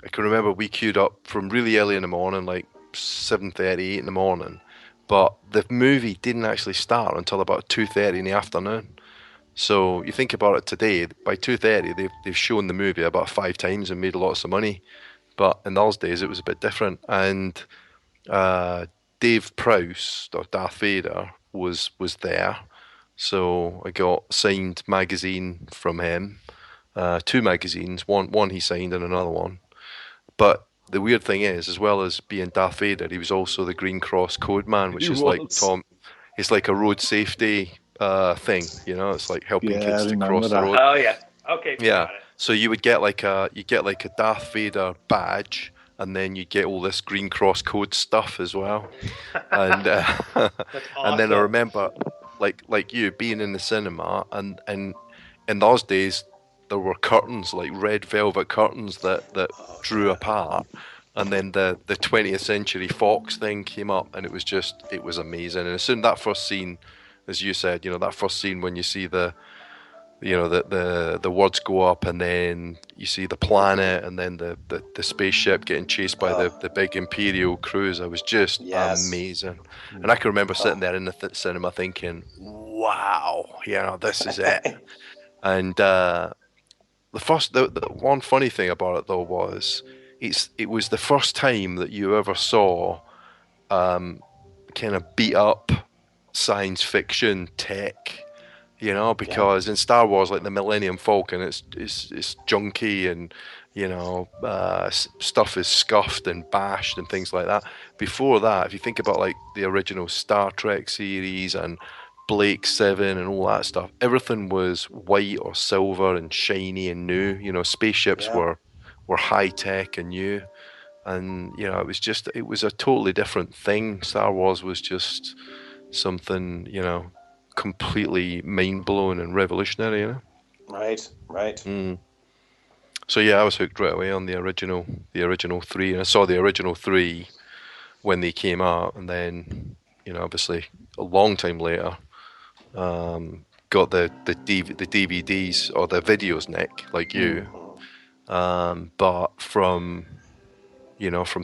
B: I can remember we queued up from really early in the morning, like 7:30, 8 in the morning, but the movie didn't actually start until about 2:30 in the afternoon. So you think about it today, by 2:30 they've shown the movie about 5 times and made lots of money, but in those days it was a bit different. And Dave Prowse, or Darth Vader, was there, so I got a signed magazine from him, 2 magazines, one he signed and another one. But the weird thing is, as well as being Darth Vader, he was also the Green Cross Code Man, which is like it's like a road safety thing, it's like helping kids to cross the road.
E: Oh yeah, okay.
B: Yeah, so you would get like a Darth Vader badge, and then you get all this Green Cross Code stuff as well. And
E: awesome.
B: And then I remember, like you being in the cinema, and in those days, there were curtains, like red velvet curtains that drew apart, and then the 20th Century Fox thing came up, and it was amazing. And as soon as that first scene as you said, that first scene when you see the words go up, and then you see the planet, and then the spaceship getting chased by the big Imperial cruiser was just amazing. And I can remember sitting there in the cinema thinking, wow, this is it. And the one funny thing about it though was it was the first time that you ever saw kind of beat up science fiction tech. Because in Star Wars, like the Millennium Falcon, it's junky and stuff is scuffed and bashed and things like that. Before that, if you think about like the original Star Trek series and Blake 7 and all that stuff, everything was white or silver and shiny and new. Spaceships were high tech and new, and it was a totally different thing. Star Wars was just something completely mind-blowing and revolutionary,
D: Right.
B: So I was hooked right away on the original 3, and I saw the original 3 when they came out, and then obviously a long time later got the DVDs or the videos, Nick, like you, but from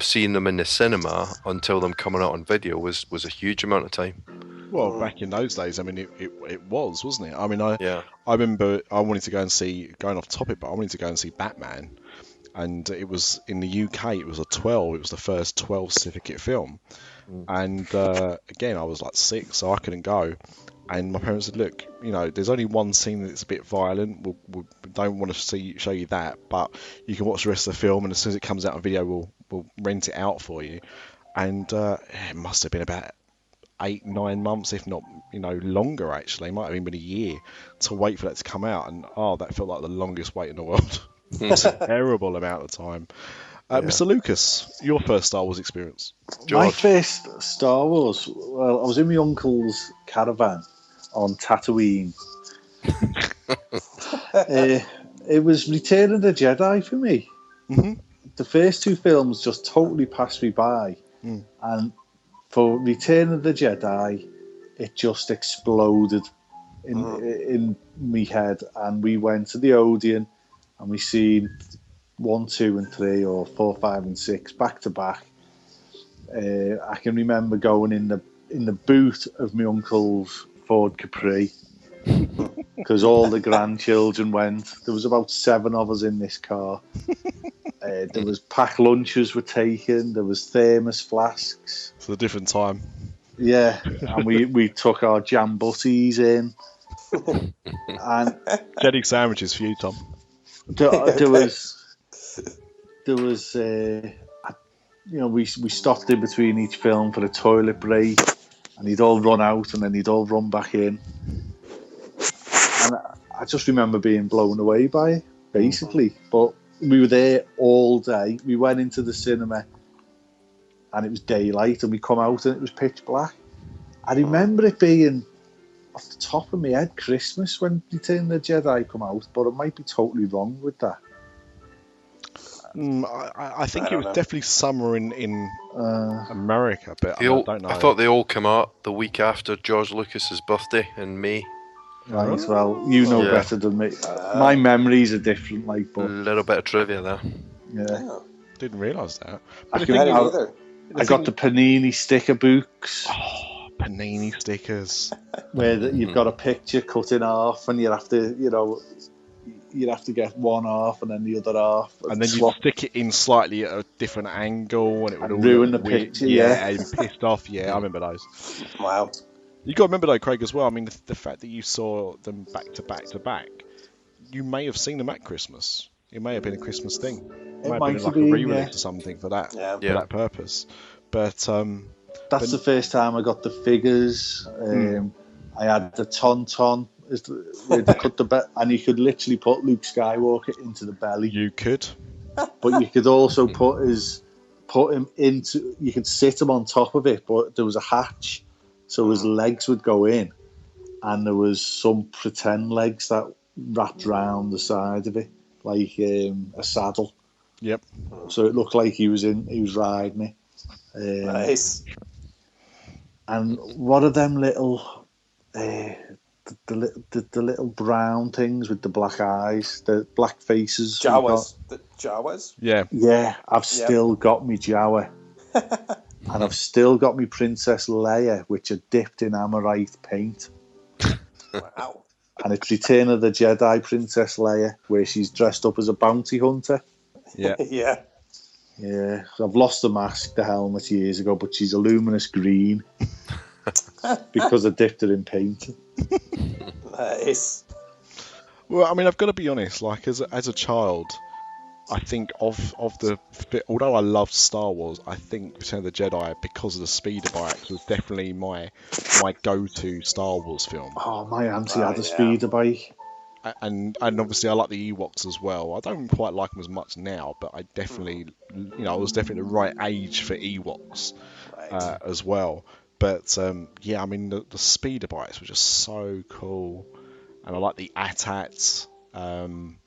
B: seeing them in the cinema until them coming out on video was a huge amount of time.
A: Well, back in those days, I mean, it was, wasn't it? I mean, I remember I wanted to go and see, going off topic, but I wanted to go and see Batman, and it was in the UK. It was a 12. It was the first 12 certificate film, and again, I was like 6, so I couldn't go. And my parents said, "Look, there's only one scene that's a bit violent. We don't want to show you that, but you can watch the rest of the film, and as soon as it comes out on video, we'll rent it out for you." And it must have been about 8-9 months, if not longer, actually. It might have even been a year to wait for that to come out, and that felt like the longest wait in the world. It's a terrible amount of time. Mr. Lucas, your first Star Wars experience?
C: George. My first Star Wars, well, I was in my uncle's caravan on Tatooine. It was Return of the Jedi for me.
A: Mm-hmm.
C: The first 2 films just totally passed me by, and for Return of the Jedi, it just exploded in me head, and we went to the Odeon and we seen 1, 2, and 3, or 4, 5, and 6 back to back. I can remember going in the boot of my uncle's Ford Capri because all the grandchildren went. There was about 7 of us in this car. There was packed lunches were taken. There was thermos flasks.
A: It's a different time.
C: Yeah, and we took our jam butties in. And
A: Jedi sandwiches for you, Tom.
C: There was we stopped in between each film for a toilet break, and he'd all run out, and then he'd all run back in. And I just remember being blown away by it, basically. But we were there all day. We went into the cinema, and it was daylight, and we come out, and it was pitch black. I remember it being, off the top of my head, Christmas when Return of the Jedi come out, but I might be totally wrong with that.
A: I think it was definitely summer in America, but I don't know.
B: I thought they all come out the week after George Lucas's birthday in May.
C: Right, well, you know better than me. My memories are different, like, but...
B: A little bit of trivia there.
C: Yeah.
A: Didn't realise that.
C: I got the Panini sticker books.
A: Oh, Panini stickers.
C: Where you've got a picture cut in half, and you have to, you'd have to get one half and then the other half.
A: And then you stick it in slightly at a different angle, and it would all
C: ruin the picture.
A: Yeah, and pissed off. Yeah, I remember those.
D: Wow.
A: You got to remember though, Craig, as well. I mean, the fact that you saw them back to back to back, you may have seen them at Christmas. It may have been a Christmas thing. It might have been like a re-release or something for that for that purpose. But
C: that's the first time I got the figures. I had the Tauntaun. Where they cut the and you could literally put Luke Skywalker into the belly.
A: You could,
C: but you could also put him into. You could sit him on top of it, but there was a hatch, so his legs would go in, and there was some pretend legs that wrapped round the side of it, like a saddle.
A: Yep.
C: So it looked like he was riding it.
D: Nice.
C: And what are them little The little brown things with the black eyes, the black faces.
D: Jawas. The Jawas?
A: Yeah.
C: Yeah, I've still got me Jawa. And I've still got me Princess Leia, which are dipped in Amorite paint.
D: Wow.
C: And it's Return of the Jedi Princess Leia, where she's dressed up as a bounty hunter.
A: Yeah.
D: Yeah.
C: Yeah, I've lost the mask, the helmet years ago, but she's a luminous green because I dipped her in paint.
D: Nice.
A: Well, I mean, I've got to be honest. Like, as a child, I think of the although I loved Star Wars, I think Return of the Jedi, because of the speeder bikes, was definitely my go-to Star Wars film.
C: Oh, my auntie had a speeder bike.
A: And obviously I like the Ewoks as well. I don't quite like them as much now, but I definitely, I was definitely the right age for Ewoks as well. But yeah, I mean the speeder bikes were just so cool, and I like the AT-ATs. Hang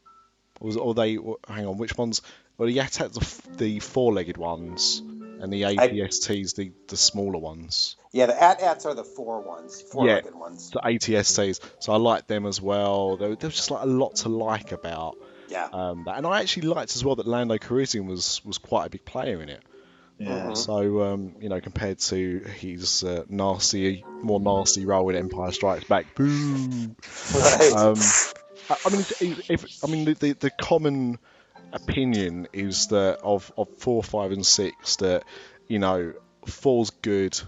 A: on, which ones? Well, the AT-ATs are the four-legged ones, and the APSTs the smaller ones.
D: Yeah, the AT-ATs are the four-legged ones.
A: The ATSTs. So I like them as well. There was just like a lot to like about that. And I actually liked as well that Lando Calrissian was quite a big player in it.
C: Yeah.
A: So compared to his more nasty role in Empire Strikes Back, boo.
D: Right.
A: The common opinion is that of 4, 5, and 6 that 4's good,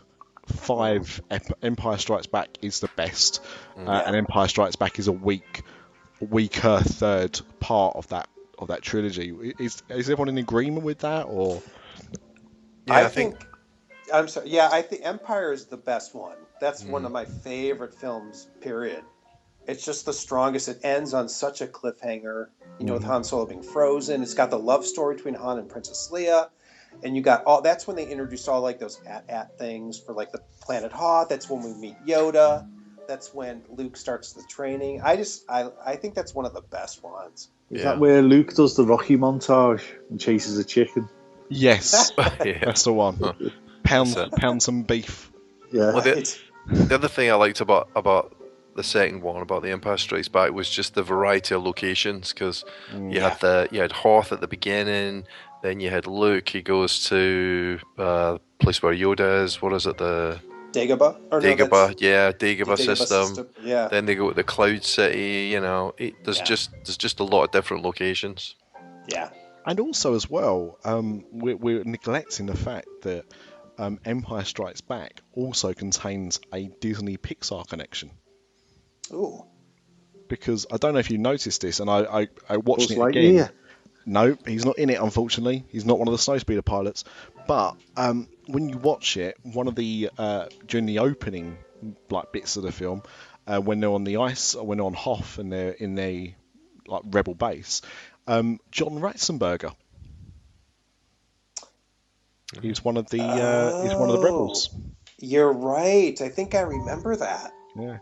A: 5 Empire Strikes Back is the best, and Empire Strikes Back is a weaker third part of that trilogy. Is everyone in agreement with that, or?
B: Yeah, I think.
D: I'm sorry. Yeah, I think Empire is the best one. That's one of my favorite films. Period. It's just the strongest. It ends on such a cliffhanger. With Han Solo being frozen. It's got the love story between Han and Princess Leia. And you got all. That's when they introduced all like those AT-AT things for like the planet Hoth. That's when we meet Yoda. That's when Luke starts the training. I think that's one of the best ones.
C: Is that where Luke does the Rocky montage and chases a chicken?
A: Yes, that's the one. Pound some beef.
C: Yeah.
B: Well, the other thing I liked about the second one, about the Empire Strikes Back, was just the variety of locations, because you had Hoth at the beginning, then you had Luke. He goes to the place where Yoda is. What is it? The
D: Dagobah?
B: Dagobah system.
D: Yeah.
B: Then they go to the Cloud City. There's just a lot of different locations.
D: Yeah.
A: And also as well, we're neglecting the fact that Empire Strikes Back also contains a Disney Pixar connection.
D: Ooh.
A: Because I don't know if you noticed this, and I watched it
C: like
A: again. No, he's not in it, unfortunately. He's not one of the Snowspeeder pilots. But when you watch it, one of the during the opening bits of the film, when they're on the ice, or when they're on Hoth and they're in their rebel base, John Ratzenberger. He's one of the rebels.
D: You're right. I think I remember that.
A: Yeah.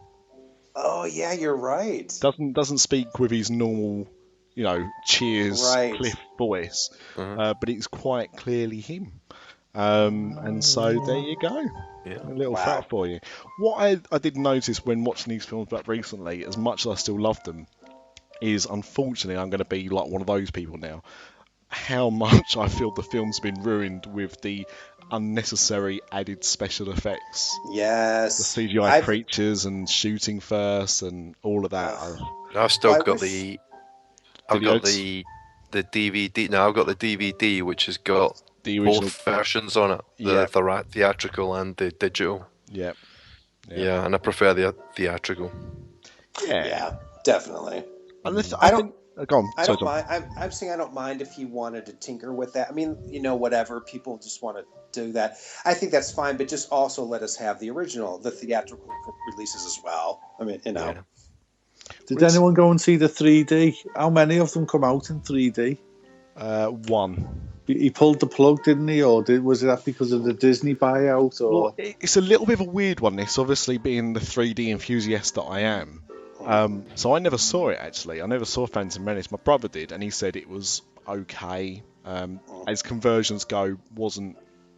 D: Oh yeah, you're right.
A: Doesn't speak with his normal, cheers Cliff voice, but it's quite clearly him. And so there you go.
B: Yeah.
A: A little fact for you. What I did notice when watching these films back recently, as much as I still love them, is unfortunately I'm going to be like one of those people now. How much I feel the film's been ruined with the unnecessary added special effects.
D: Yes.
A: The CGI creatures and shooting first and all of that.
B: I've still got the DVD. No, I've got the DVD, which has got
A: the original
B: both versions on it, the theatrical and the digital.
A: Yeah,
B: and I prefer the theatrical.
D: Yeah, definitely.
A: I don't mind.
D: I'm saying I don't mind if you wanted to tinker with that. I mean, whatever. People just want to do that. I think that's fine, but just also let us have the theatrical releases as well. I mean,
C: Yeah. Did anyone go and see the 3D? How many of them come out in 3D?
A: One.
C: He pulled the plug, didn't he? Or was that because of the Disney buyout? Or?
A: Well, it's a little bit of a weird one, this, obviously being the 3D enthusiast that I am. So I never saw it, actually. I never saw Phantom Menace. My brother did, and he said it was okay. As conversions go, wasn't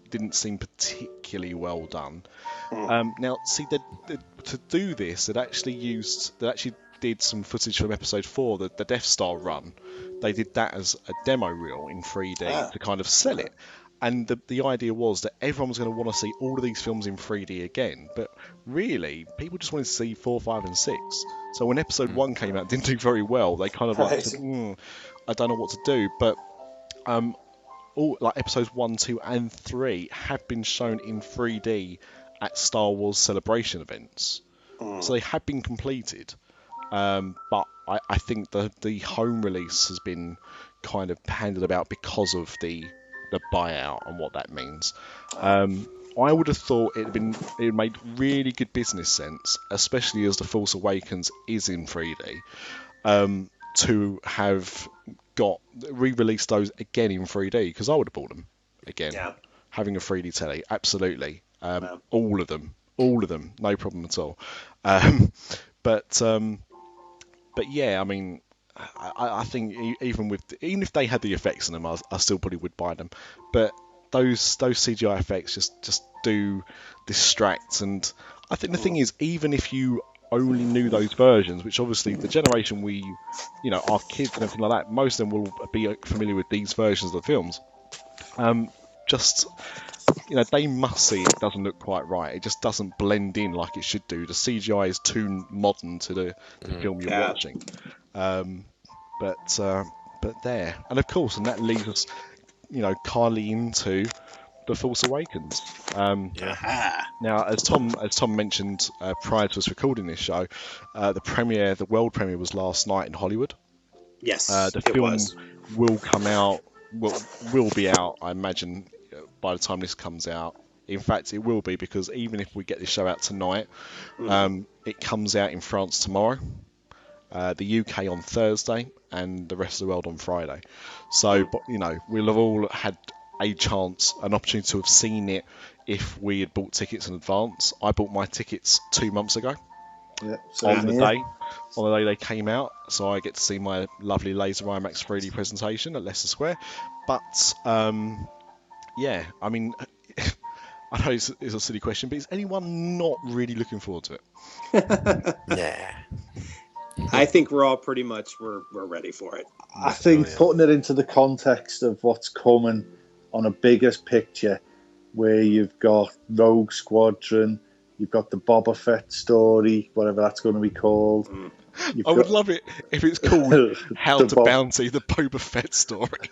A: didn't seem particularly well done. Now, see, to do this, they actually did some footage from episode 4, the Death Star run. They did that as a demo reel in 3D to kind of sell it. And the idea was that everyone was going to want to see all of these films in 3D again. But really, people just wanted to see 4, 5, and 6. So when episode 1 came out, it didn't do very well. They kind of said, I don't know what to do. But all like episodes 1, 2, and 3 have been shown in 3D at Star Wars Celebration events. So they have been completed. But I think the home release has been kind of handed about because of the buyout and what that means. I would have thought it made really good business sense, especially as The Force Awakens is in 3D, to have re-released those again in 3D, because I would have bought them again. Having a 3D telly, absolutely. All of them, no problem at all. But yeah, I mean, I think even if they had the effects in them, I still probably would buy them. But those CGI effects just do distract. And I think the thing is, even if you only knew those versions, which obviously the generation our kids and everything like that, most of them will be familiar with these versions of the films. They must see it doesn't look quite right. It just doesn't blend in like it should do. The CGI is too modern to the film you're watching. But there, and of course, and that leads us, kindly into The Force Awakens. Now, as Tom mentioned prior to us recording this show, the world premiere was last night in Hollywood.
E: Yes,
A: the film will come out. Will be out, I imagine, by the time this comes out. In fact, it will be, because even if we get this show out tonight, it comes out in France tomorrow, the UK on Thursday, and the rest of the world on Friday. So, we'll have all had an opportunity to have seen it if we had bought tickets in advance. I bought my tickets 2 months ago. On the day they came out, so I get to see my lovely laser IMAX 3D presentation at Leicester Square. But yeah, I mean, I know it's a silly question, but is anyone not really looking forward to it?
E: Yeah. I think we're all pretty much we're ready for it.
C: I think putting it into the context of what's coming on a bigger picture, where you've got Rogue Squadron, you've got the Boba Fett story, whatever that's going to be called.
A: I would love it if it's called How to Bounty, the Boba Fett story.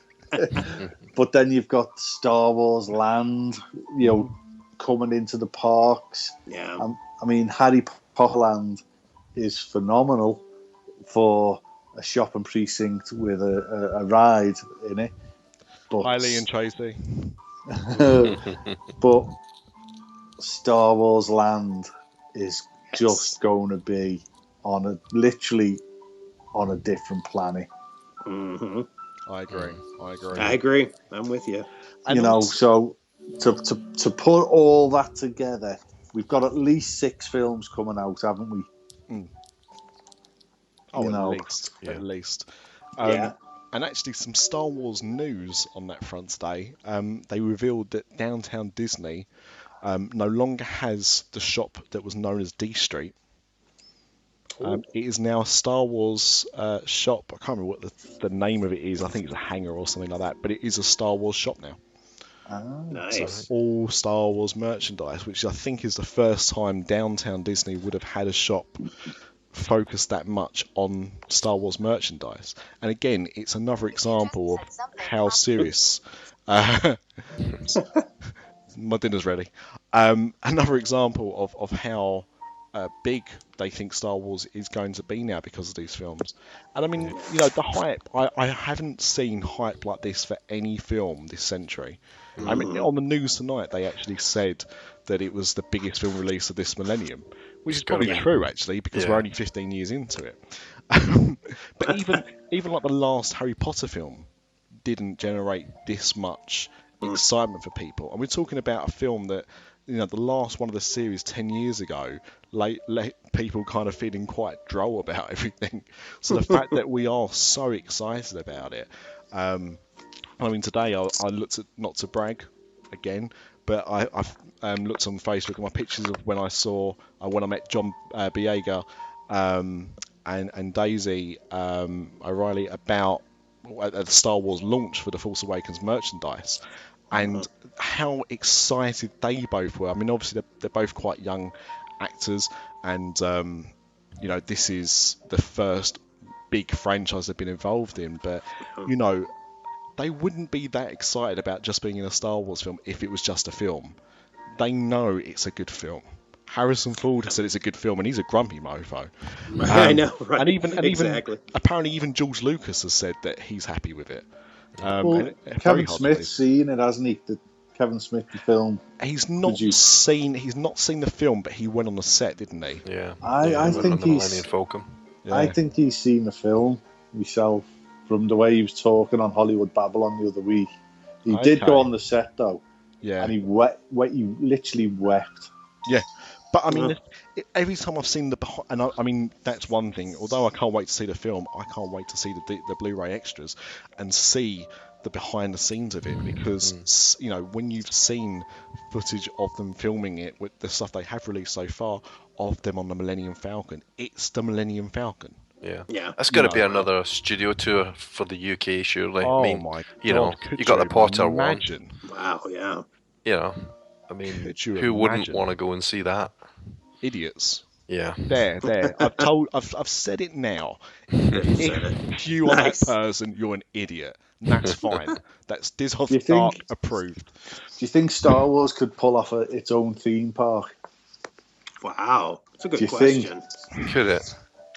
C: But then you've got Star Wars Land, coming into the parks.
E: Yeah.
C: I mean, Harry Potter Land is phenomenal for a shopping precinct with a ride in it. But,
A: Hi, Lee and Tracy.
C: But Star Wars Land is just going to be literally on a different planet.
E: Mm-hmm.
A: I
C: agree.
E: I'm with you.
C: And so to put all that together, we've got at least 6 films coming out, haven't we?
A: At least. And actually, some Star Wars news on that front today. They revealed that Downtown Disney no longer has the shop that was known as D Street. It is now a Star Wars shop. I can't remember what the name of it is. I think it's a hangar or something like that. But it is a Star Wars shop now.
E: Nice.
A: So all Star Wars merchandise, which I think is the first time Downtown Disney would have had a shop focused that much on Star Wars merchandise. And again, it's another example of how serious... my dinner's ready. Another example of how big they think Star Wars is going to be now because of these films. And I mean, the hype, I haven't seen hype like this for any film this century. I mean, on the news tonight, they actually said that it was the biggest film release of this millennium, which is probably true, actually, because we're only 15 years into it. But even like the last Harry Potter film didn't generate this much excitement for people. And we're talking about a film that, the last one of the series 10 years ago, let people kind of feeling quite droll about everything. So the fact that we are so excited about it, I mean, today I looked at, not to brag again, but I've looked on Facebook at my pictures of when I met John Boyega and Daisy O'Reilly about at the Star Wars launch for the Force Awakens merchandise, and how excited they both were. I mean, obviously they're both quite young actors, and this is the first big franchise they've been involved in, but they wouldn't be that excited about just being in a Star Wars film if it was just a film. They know it's a good film. Harrison Ford has said it's a good film, and he's a grumpy mofo.
E: I know, right?
A: And even
E: exactly.
A: apparently even George Lucas has said that he's happy with it.
C: Kevin Smith's seen it, hasn't he? The Kevin Smith film.
A: He's not seen the film, but he went on the set, didn't he?
B: Yeah.
C: I think he's.
B: Millennium Falcon.
A: Yeah.
C: I think he's seen the film himself from the way he was talking on Hollywood Babylon the other week. He did go on the set though.
A: Yeah.
C: And he literally wept.
A: Yeah. But I mean, every time I've seen I mean that's one thing. Although I can't wait to see the film, I can't wait to see the Blu-ray extras and see the behind the scenes of it, because when you've seen footage of them filming it with the stuff they have released so far of them on the Millennium Falcon, it's the Millennium Falcon.
B: Yeah. That's got to be another studio tour for the UK, surely.
A: Oh
B: I mean,
A: my God!
B: You got the Potter one.
E: Wow, yeah.
B: I mean, who wouldn't want to go and see that?
A: Idiots.
B: Yeah.
A: There. I've said it now. If you are that person, you're an idiot. And that's fine. That's DisAfterDark approved.
C: Do you think Star Wars could pull off its own theme park?
E: Wow, that's a good question.
B: Could it?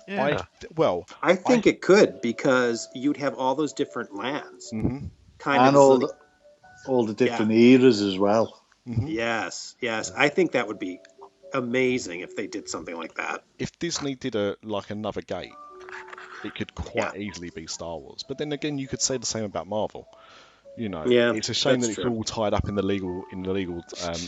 B: Yeah.
E: I think it could, because you'd have all those different lands,
C: all the different eras as well.
A: Mm-hmm.
E: Yes. I think that would be amazing if they did something like that.
A: If Disney did another gate, it could quite easily be Star Wars. But then again, you could say the same about Marvel. It's a shame that it's all tied up in the legal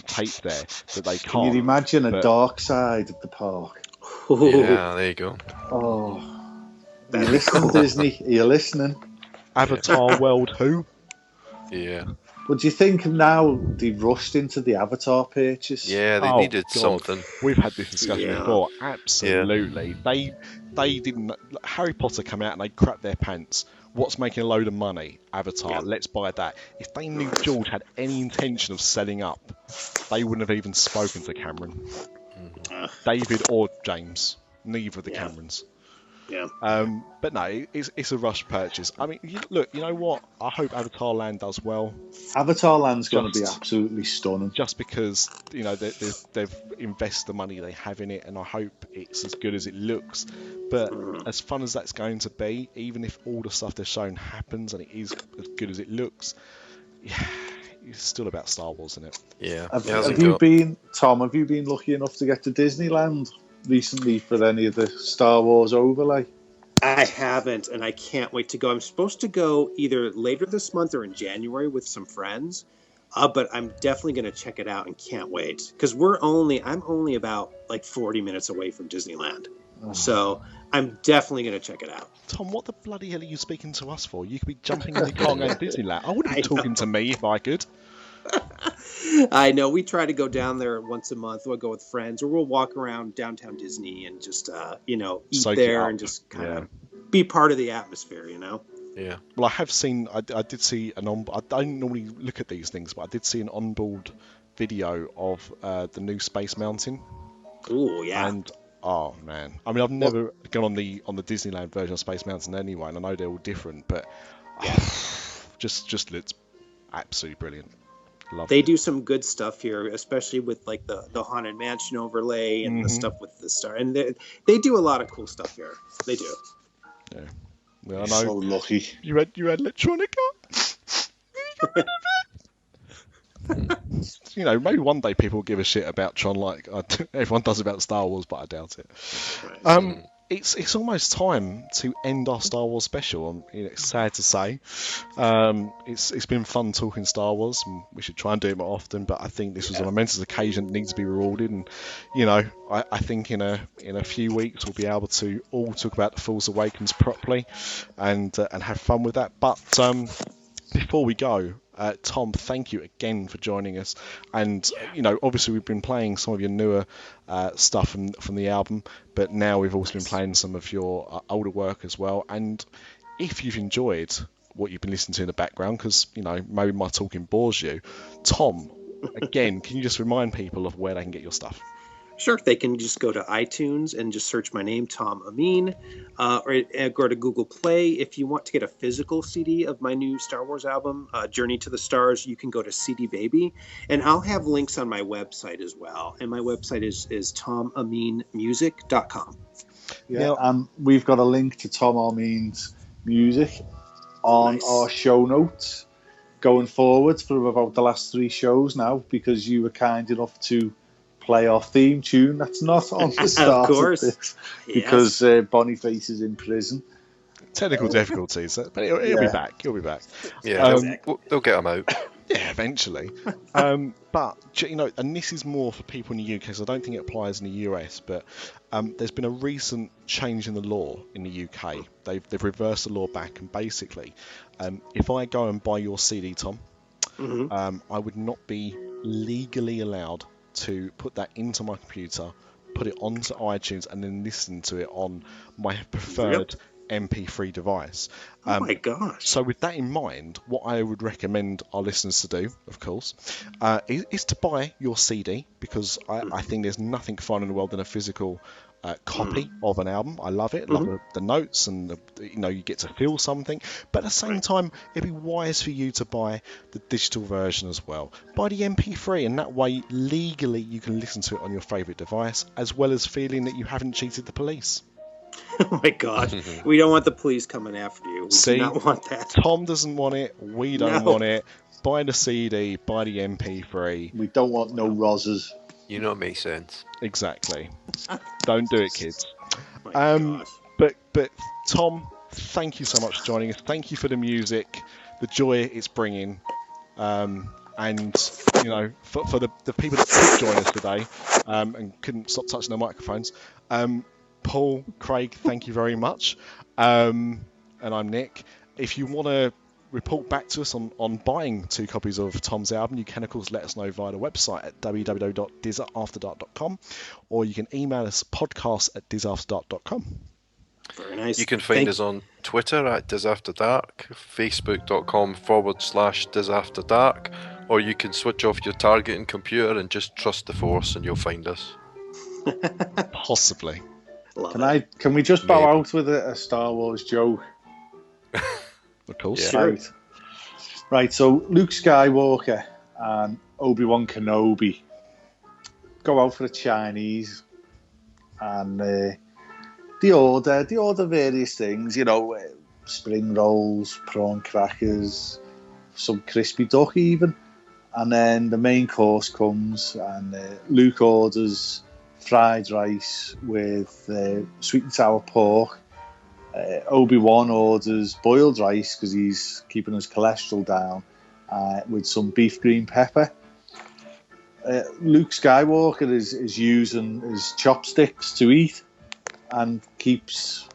A: tape there that they can't.
C: Can you imagine a dark side of the park?
B: Yeah, there you go.
C: Oh, are you listening, Disney? Are you listening?
A: Avatar World who?
B: Yeah.
C: What do you think now they rushed into the Avatar purchase?
B: Yeah, they needed something.
A: We've had this discussion before. Absolutely. Yeah. They didn't. Harry Potter come out and they crapped their pants. What's making a load of money? Avatar. Yeah. Let's buy that. If they knew George had any intention of selling up, they wouldn't have even spoken to Cameron. David or James. Neither of the Camerons.
E: Yeah.
A: But no, it's a rush purchase. I mean, look, you know what? I hope Avatar Land does well.
C: Avatar Land's going to be absolutely stunning.
A: Just because, they've invested the money they have in it, and I hope it's as good as it looks. But as fun as that's going to be, even if all the stuff they've shown happens and it is as good as it looks, it's still about Star Wars, isn't it?
B: Yeah.
C: Have you been lucky enough to get to Disneyland recently for any of the Star Wars overlay?
E: I haven't, and I can't wait to go. I'm supposed to go either later this month or in January with some friends, but I'm definitely going to check it out and can't wait, because I'm only about 40 minutes away from Disneyland. So I'm definitely going to check it out.
A: Tom, what the bloody hell are you speaking to us for? You could be jumping in the car and going to Disneyland. I wouldn't be talking to me if I could.
E: I know. We try to go down there once a month. We'll go with friends, or we'll walk around downtown Disney and just, eat there and just kind of be part of the atmosphere,
B: Yeah.
A: Well, I have seen. I did see I don't normally look at these things, but I did see an onboard video of the new Space Mountain.
E: Ooh, yeah.
A: And oh man, I mean, I've never gone on the Disneyland version of Space Mountain anyway, and I know they're all different, but just looks absolutely brilliant.
E: They do some good stuff here, especially with the Haunted Mansion overlay and the stuff with the star, and they do a lot of cool stuff here. They do.
A: Yeah. Well, I know.
C: So lucky.
A: You had Electronica. Maybe one day people will give a shit about Tron like everyone does about Star Wars, but I doubt it. Right. It's almost time to end our Star Wars special. It's sad to say. It's been fun talking Star Wars, and we should try and do it more often. But I think this was a momentous occasion that needs to be rewarded. And I think in a few weeks we'll be able to all talk about the Force Awakens properly, and have fun with that. But before we go, Tom, thank you again for joining us. And, you know, obviously we've been playing some of your newer stuff from the album, but now we've also been playing some of your older work as well. And if you've enjoyed what you've been listening to in the background, because, you know, maybe my talking bores you, Tom, again, can you just remind people of where they can get your stuff?
E: Sure, they can just go to iTunes and just search my name, Tom Ameen, or go to Google Play. If you want to get a physical CD of my new Star Wars album, Journey to the Stars, you can go to CD Baby. And I'll have links on my website as well. And my website is tomameenmusic.com.
C: Yeah, and we've got a link to Tom Ameen's music on our show notes going forward for about the last 3 shows now, because you were kind enough to play our theme tune that's not on the start of this, because Boniface is in prison.
A: Technical difficulties, but he'll be back. He'll be back.
B: Yeah, they'll get him out.
A: Yeah, eventually. But, you know, and this is more for people in the UK, so I don't think it applies in the US, but there's been a recent change in the law in the UK. They've reversed the law back, and basically, if I go and buy your CD, Tom, I would not be legally allowed to put that into my computer, put it onto iTunes, and then listen to it on my preferred MP3 device.
E: Oh my gosh.
A: So with that in mind, what I would recommend our listeners to do, of course, is to buy your CD, because I think there's nothing fun in the world than a physical copy of an album. I love it. Love the notes, and you get to feel something. But at the same time, it'd be wise for you to buy the digital version as well. Buy the MP3, and that way legally you can listen to it on your favourite device, as well as feeling that you haven't cheated the police.
E: Oh my God. We don't want the police coming after you. We do not want that.
A: Tom doesn't want it. We don't want it. Buy the CD, buy the MP3.
C: We don't want no Rozzers.
B: You know, it makes sense.
A: Exactly. Don't do it, kids.
E: Gosh.
A: But Tom, thank you so much for joining us. Thank you for the music, the joy it's bringing, and you know, for the people that could join us today and couldn't stop touching their microphones. Paul, Craig, thank you very much. And I'm Nick. If you want to report back to us on buying 2 copies of Tom's album, you can of course let us know via the website at www.DisAfterDark.com, or you can email us podcast@DisAfterDark.com.
E: Very nice.
B: You can find us on Twitter at DisAfterDark, Facebook.com/DisAfterDark, or you can switch off your targeting computer and just trust the Force and you'll find us.
A: Possibly.
C: Can we just bow out with a Star Wars joke?
A: Of course.
E: Yeah.
C: Right, so Luke Skywalker and Obi-Wan Kenobi go out for a Chinese, and they order various things, spring rolls, prawn crackers, some crispy duck even, and then the main course comes, and Luke orders fried rice with sweet and sour pork. Obi-Wan orders boiled rice because he's keeping his cholesterol down, with some beef green pepper. Luke Skywalker is using his chopsticks to eat and keeps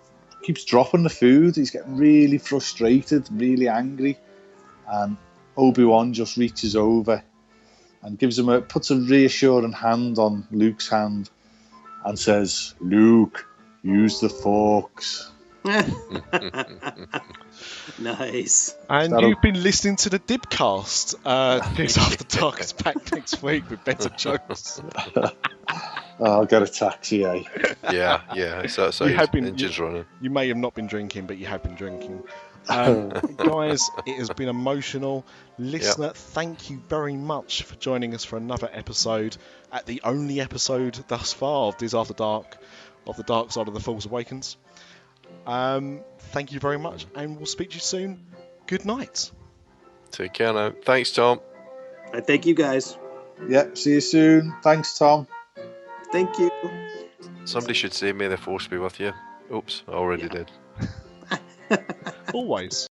C: dropping the food. He's getting really frustrated, really angry, and Obi-Wan just reaches over and puts a reassuring hand on Luke's hand and says, "Luke, use the forks."
E: Nice.
A: And you've been listening to the Dibcast. This After Dark is back next week with better jokes.
C: I'll get a taxi, eh?
B: Yeah. So engine's running.
A: You may have not been drinking, but you have been drinking. Guys, it has been emotional. Listener, thank you very much for joining us for another episode, at the only episode thus far of Dis After Dark, of the dark side of the Force Awakens. Thank you very much, and we'll speak to you soon. Good night.
B: Take care now. Thanks, Tom.
E: Thank you, guys.
C: Yep, see you soon. Thanks, Tom.
E: Thank you.
B: Somebody should say, "May the Force be with you." Oops, I already did.
A: Always.